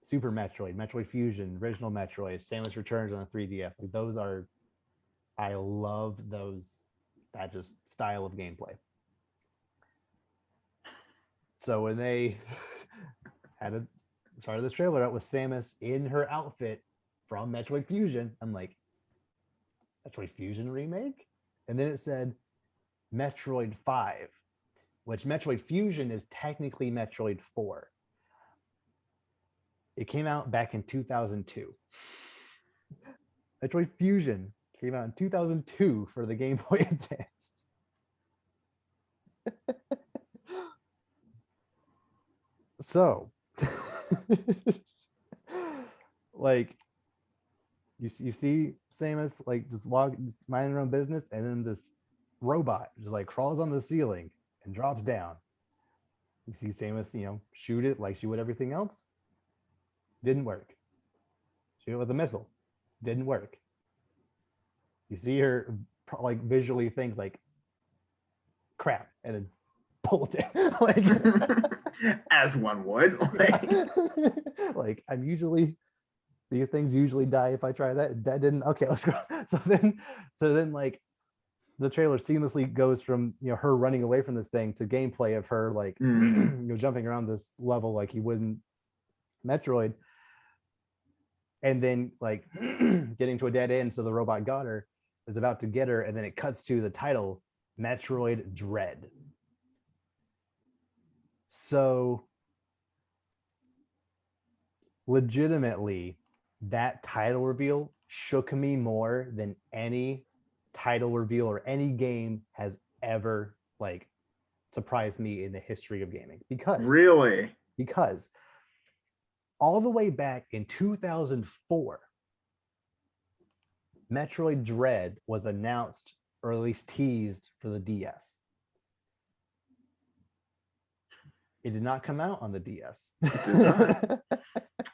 Super Metroid, Metroid Fusion, original Metroid, Samus Returns on the 3DS. Like those are, I love those, that just style of gameplay. So when they started this trailer out with Samus in her outfit from Metroid Fusion, I'm like, Metroid Fusion remake? And then it said Metroid 5, which Metroid Fusion is technically Metroid 4. It came out back in 2002. Metroid Fusion came out in 2002 for the Game Boy Advance. So, like, you see Samus like just minding her own business, and then this robot just like crawls on the ceiling and drops down. You see Samus, shoot it like she would everything else. Didn't work. Shoot it with a missile. Didn't work. You see her like visually think like, crap, and then pulled it. Like, as one would. Like I'm usually, these things usually die if I try that. That didn't. Okay, let's go. So then like the trailer seamlessly goes from her running away from this thing to gameplay of her like jumping around this level like you wouldn't Metroid, and then like getting to a dead end. So the robot got her, is about to get her, and then it cuts to the title, Metroid Dread. So legitimately, that title reveal shook me more than any title reveal or any game has ever like surprised me in the history of gaming. Because all the way back in 2004, Metroid Dread was announced or at least teased for the DS. It did not come out on the DS.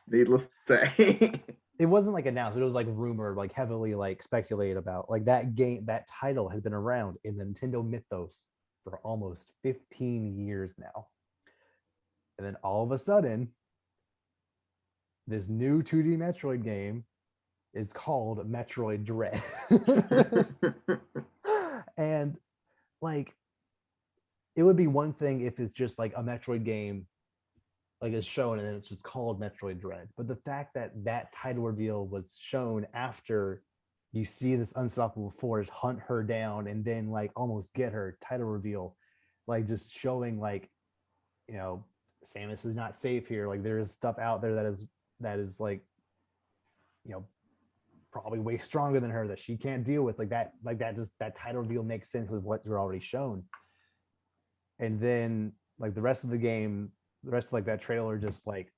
Needless to say. It wasn't like announced, but it was like rumored, like heavily like speculated about. Like that game, that title has been around in the Nintendo mythos for almost 15 years now. And then all of a sudden, this new 2D Metroid game is called Metroid Dread. And like, it would be one thing if it's just like a Metroid game, like it's shown and it's just called Metroid Dread. But the fact that that title reveal was shown after you see this unstoppable force hunt her down and then like almost get her. Title reveal, like just showing like, you know, Samus is not safe here. Like there is stuff out there that is like, you know, probably way stronger than her that she can't deal with. That title reveal makes sense with what you're already shown. And then like the rest of the game, the rest of like that trailer just like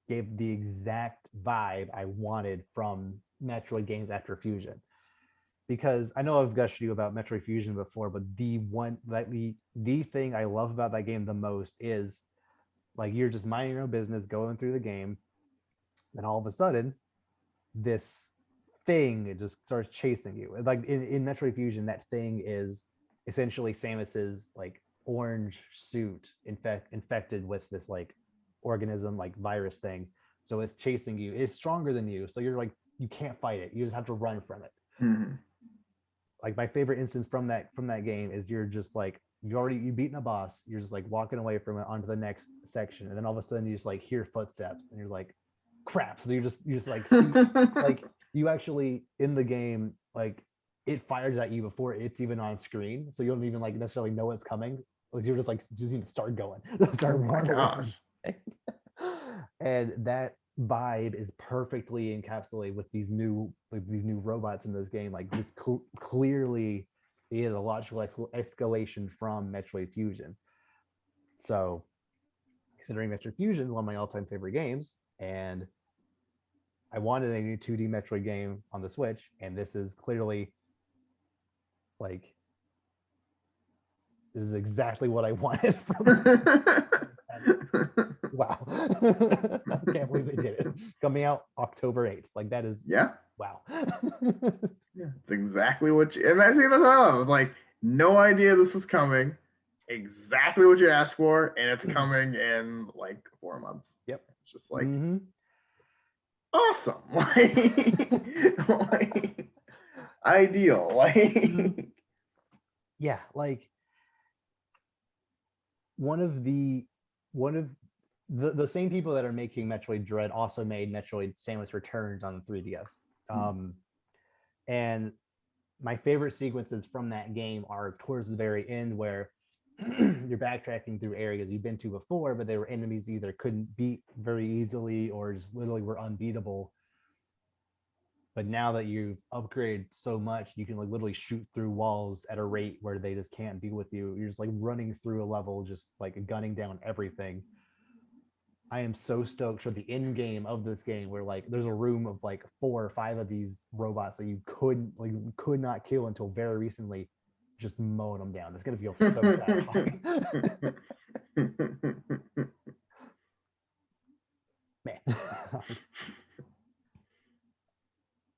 gave the exact vibe I wanted from Metroid games after Fusion. Because I know I've gushed you about Metroid Fusion before, but the thing I love about that game the most is like you're just minding your own business, going through the game, then all of a sudden, this thing it just starts chasing you. Like in Metroid Fusion, that thing is essentially Samus's like orange suit infected with this like organism like virus thing. So it's chasing you. It's stronger than you. So you're like you can't fight it. You just have to run from it. Mm-hmm. Like my favorite instance from that game is you're just like you've beaten a boss. You're just like walking away from it onto the next section, and then all of a sudden you just like hear footsteps, and you're like, crap. So you just like see like you actually in the game like it fires at you before it's even on screen, so you don't even like necessarily know it's coming. You're just like just need to start going, start running away from it. And that vibe is perfectly encapsulated with these new robots in this game. Like this clearly is a logical escalation from Metroid Fusion. So considering Metroid Fusion is one of my all-time favorite games, and I wanted a new 2D Metroid game on the Switch, and this is clearly like this is exactly what I wanted from wow. I can't believe they did it. Coming out October 8th. Like that is yeah. Wow. Yeah, it's exactly what you and that's what I was like, no idea this was coming. Exactly what you asked for, and it's coming in like 4 months. Yep. It's just like awesome. Like ideal. Like yeah, like one of the same people that are making Metroid Dread also made Metroid Samus Returns on the 3DS. And my favorite sequences from that game are towards the very end where you're backtracking through areas you've been to before, but they were enemies you either couldn't beat very easily or just literally were unbeatable. But now that you've upgraded so much, you can like literally shoot through walls at a rate where they just can't deal with you. You're just like running through a level, just like gunning down everything. I am so stoked for the end game of this game where like there's a room of like 4 or 5 of these robots that you could not kill until very recently, just mowing them down. It's gonna feel so satisfying. Man.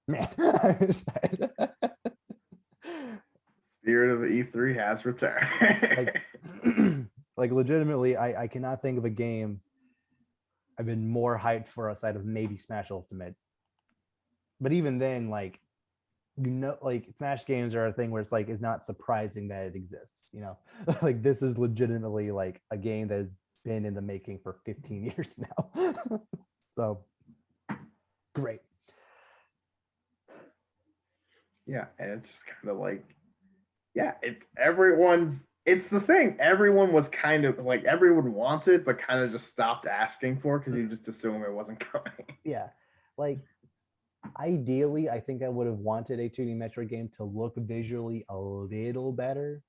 Man. Spirit of E3 has returned. Like legitimately, I cannot think of a game I've been more hyped for outside of maybe Smash Ultimate. But even then, like, you know, like Smash games are a thing where it's like it's not surprising that it exists, you know. Like this is legitimately like a game that has been in the making for 15 years now. So great. Yeah, and it's just kind of like, yeah, it's the thing. Everyone was kind of like everyone wanted, but kind of just stopped asking for because you just assume it wasn't coming. Yeah, like ideally, I think I would have wanted a 2D Metroid game to look visually a little better.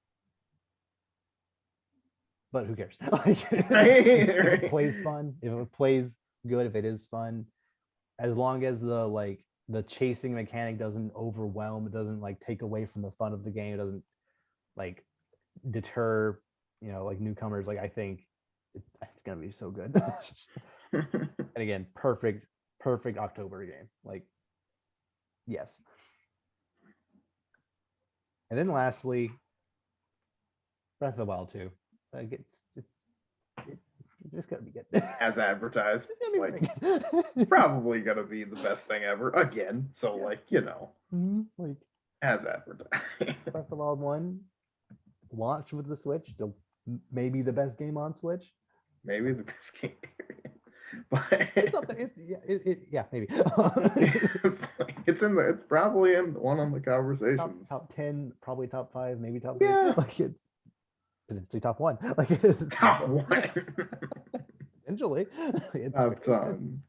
But who cares? Like, if it plays fun, if it plays good, if it is fun, as long as the chasing mechanic doesn't overwhelm, it doesn't like take away from the fun of the game, it doesn't like deter, you know, like newcomers. Like I think it's gonna be so good. And again, perfect October game. Like yes. And then lastly, Breath of the Wild 2. Like it's gonna be good. As advertised. Like probably gonna be the best thing ever again. So yeah. Like, you know. Like as advertised. Breath of the Wild 1 launched with the Switch, maybe the best game on Switch. Maybe the best game. But it's up there. Yeah, maybe. It's like, It's probably in one on the top conversations. top 10, probably top 5, maybe top 3. Yeah, Like it potentially top 1. Like it is top one, eventually. It's top very good. 10.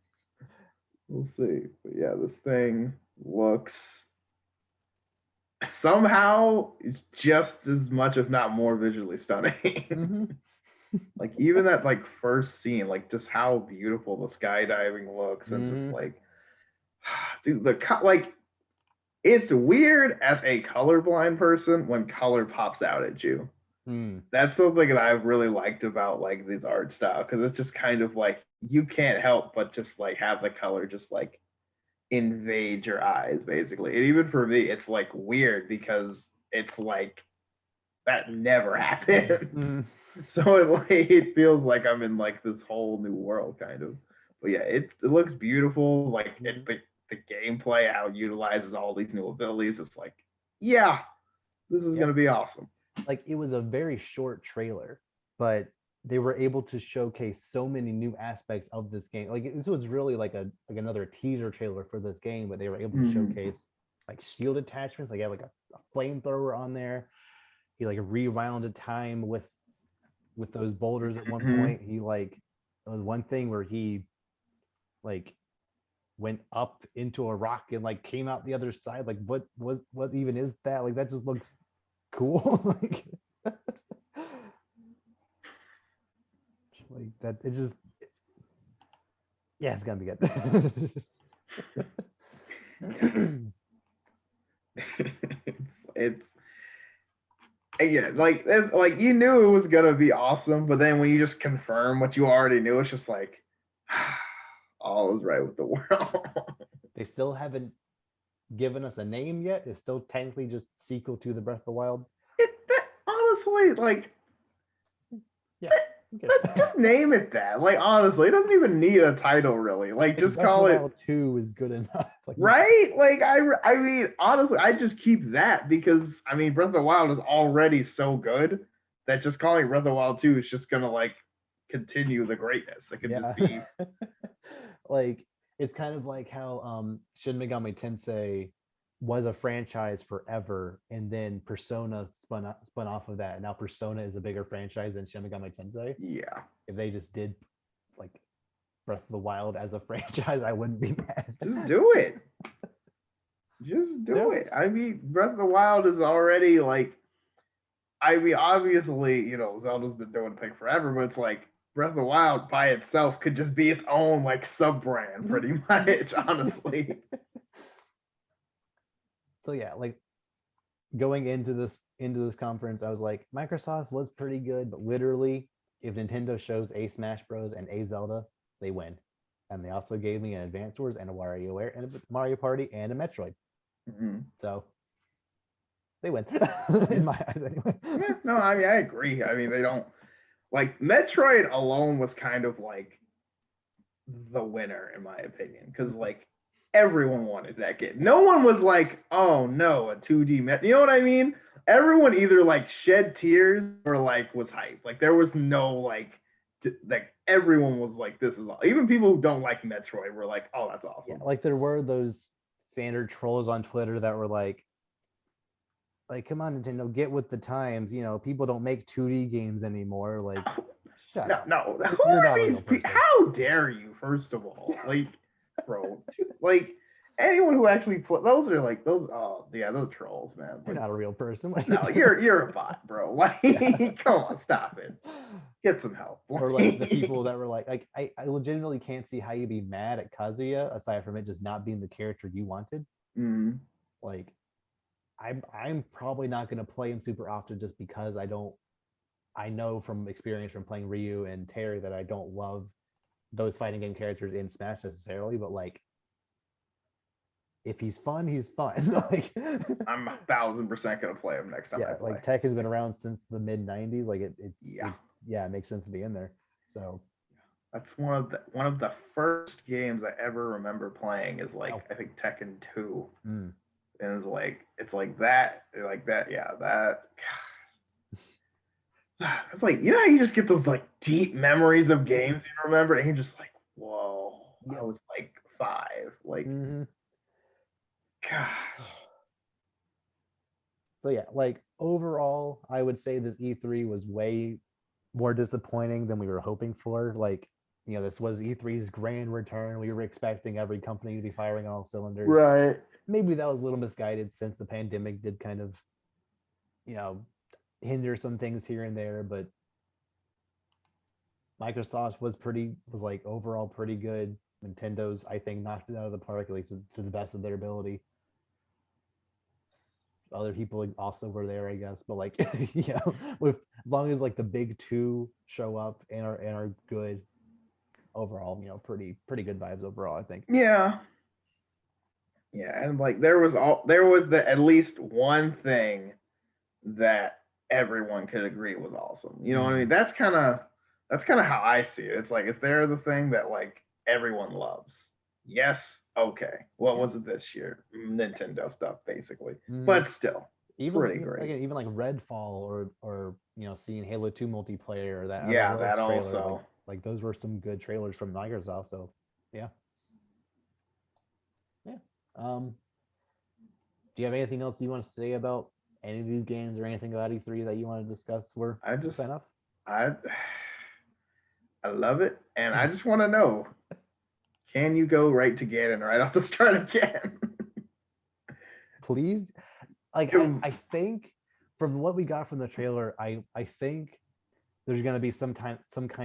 We'll see. But yeah, this thing looks somehow just as much, if not more, visually stunning. Hmm. Like even that like first scene, like just how beautiful the skydiving looks, and just Hmm. like, dude, like it's weird as a colorblind person when color pops out at you. Mm. That's something that I've really liked about like these art style, because it's just kind of like you can't help but just like have the color just like invade your eyes basically. And even for me, it's like weird because it's like that never happens. Mm. So it feels like I'm in like this whole new world kind of. But yeah, it looks beautiful. Like Mhm. the gameplay, how it utilizes all these new abilities. It's like, yeah, this is Yeah. gonna be awesome. Like it was a very short trailer, but they were able to showcase so many new aspects of this game. Like this was really like another teaser trailer for this game, but they were able to Mm-hmm. showcase like shield attachments. Like had like a flamethrower on there. He like rewound time with those boulders at one Mm-hmm. point. He like there was one thing where he like went up into a rock and like came out the other side. Like what even is that? Like that just looks cool. Like that it just yeah, it's gonna be good. Yeah. It's yeah, like it's like you knew it was gonna be awesome, but then when you just confirm what you already knew, it's just like all is right with the world. They still haven't given us a name yet. It's still technically just sequel to the Breath of the Wild. Honestly, like Yeah, just name it that. Like honestly, it doesn't even need a title really. Like like just Breath of the call it Wild 2 is good enough. Like right. Like I mean honestly, I just keep that because I mean Breath of the Wild is already so good that just calling Breath of the Wild 2 is just gonna like continue the greatness. It could just yeah. be Like it's kind of like how Shin Megami Tensei was a franchise forever and then Persona spun off of that and now Persona is a bigger franchise than Shin Megami Tensei. yeah. If they just did like Breath of the Wild as a franchise, I wouldn't be mad. Just do it. Just Yeah. do it. I mean, Breath of the Wild is already like I mean, obviously, Zelda's been doing the thing forever, but it's like Breath of the Wild by itself could just be its own like sub brand, pretty much, honestly. So yeah, like going into this conference, I was like, Microsoft was pretty good, but literally, if Nintendo shows a Smash Bros. And a Zelda, they win. And they also gave me an Advance Wars and a WarioWare and a Mario Party and a Metroid. Mm-hmm. So they win Yeah. in my eyes anyway. Yeah, no, I mean, I agree. I mean, they don't like Metroid alone was kind of like the winner in my opinion because like everyone wanted that game. No one was like, "Oh no, a 2D Met." You know what I mean? Everyone either like shed tears or like was hyped. Like there was no like everyone was like, "This is all." Even people who don't like Metroid were like, "Oh, that's Yeah, awesome." like there were those standard trolls on Twitter that were like, come on, Nintendo, get with the times. People don't make 2D games anymore. Like, shut No, up. no. Who You're are not a these real people? person. How dare you? First of all, like, bro, like anyone who actually put those are like those. Oh, yeah, those trolls, man. You're Like, not a real person. What are you no, doing? you're a bot, bro. Like, Yeah. come on, stop it. Get some help. Or like the people that were like I legitimately can't see how you'd be mad at Kazuya aside from it just not being the character you wanted. Mm, Like I'm probably not going to play him super often just because I know from experience from playing Ryu and Terry that I don't love those fighting game characters in Smash necessarily, but like if he's fun, he's fun. Like I'm 1,000% gonna play him next time I yeah, play. like Tech has been around since the mid 90s. Like Yeah, yeah, it makes sense to be in there. So that's one of the first games I ever remember playing. Is like oh, I think Tekken 2, mm, and it's like that. Yeah, that. It's like how you just get those like deep memories of games you remember, and you're just like, whoa, I yep. was like 5. Like Mm-hmm. Gosh. So yeah, like overall, I would say this E3 was way more disappointing than we were hoping for. Like, this was E3's grand return. We were expecting every company to be firing on all cylinders. Right. Maybe that was a little misguided since the pandemic did kind of, hinder some things here and there, but Microsoft was like overall pretty good. Nintendo's, I think, knocked it out of the park, at least to the best of their ability. Other people also were there, I guess, but like, with as long as like the big two show up and are good overall, pretty good vibes overall, I think. Yeah. Yeah, and like there was at least one thing that everyone could agree was awesome. You know what I mean? That's kind of how I see it. It's like, is there the thing that like everyone loves? Yes. Okay. What was it this year? Nintendo stuff, basically. But still, pretty great. Like, even like Redfall or seeing Halo 2 multiplayer, that yeah, that trailer, also like those were some good trailers from Microsoft. So yeah. Do you have anything else you want to say about any of these games or anything about E3 that you want to discuss? Enough. I love it, and I just want to know: can you go right to Ganon right off the start again? Please, like I think from what we got from the trailer, I think there's going to be some kind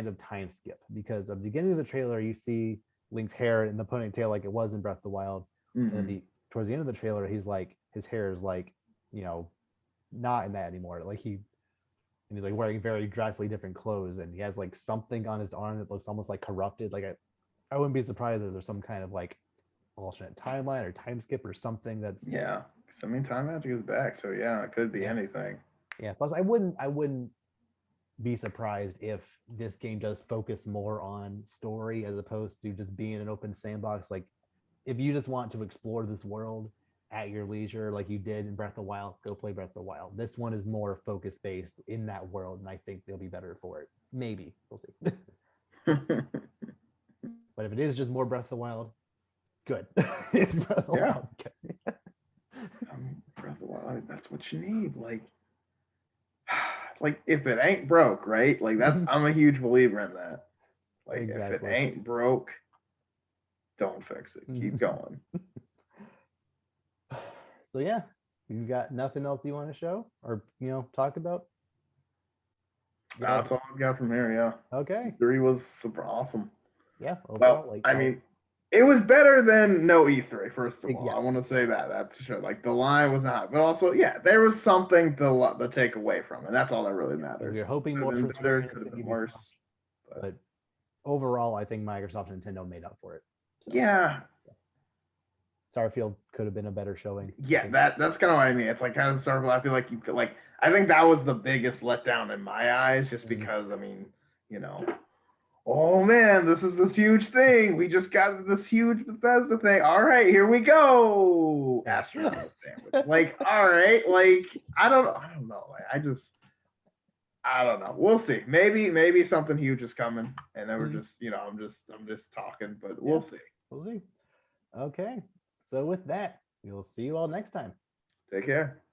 of time skip, because at the beginning of the trailer you see Link's hair in the ponytail like it was in Breath of the Wild, and towards the end of the trailer he's like, his hair is like, not in that anymore. Like he's like wearing very drastically different clothes, and he has like something on his arm that looks almost like corrupted. Like I wouldn't be surprised if there's some kind of like alternate timeline or time skip or something that's I mean, Time Magic is back, so yeah, it could be anything. Yeah, plus I wouldn't be surprised if this game does focus more on story as opposed to just being an open sandbox. Like, if you just want to explore this world at your leisure, like you did in Breath of the Wild, go play Breath of the Wild. This one is more focus based in that world, and I think they'll be better for it. Maybe, we'll see. But if it is just more Breath of the Wild, good. It's Breath of the Wild. Breath of the Wild, that's what you need. Like if it ain't broke, right? Like that's I'm a huge believer in that. Like exactly. If it ain't broke, don't fix it. Keep going. So yeah, you got nothing else you want to show or talk about? That's all I've got from here. Yeah. Okay. 3 was super awesome. Yeah. Overall, well, I mean, it was better than no E3. First of all, I want to say that. That's sure. Like the line was not, but also, yeah, there was something to take away from it. That's all that really matters. We're hoping more for better, could have been worse. But overall, I think Microsoft and Nintendo made up for it. So, yeah. Starfield could have been a better showing. Yeah, that's kind of what I mean. It's like kind of Starfield. I feel like you could I think that was the biggest letdown in my eyes, just because I mean, oh man, this is this huge thing. We just got this huge Bethesda thing. All right, here we go. Astronaut sandwich. All right, I don't know. I don't know. We'll see. Maybe something huge is coming, and then we're just, I'm just talking, but we'll see. We'll see. Okay. So with that, we'll see you all next time. Take care.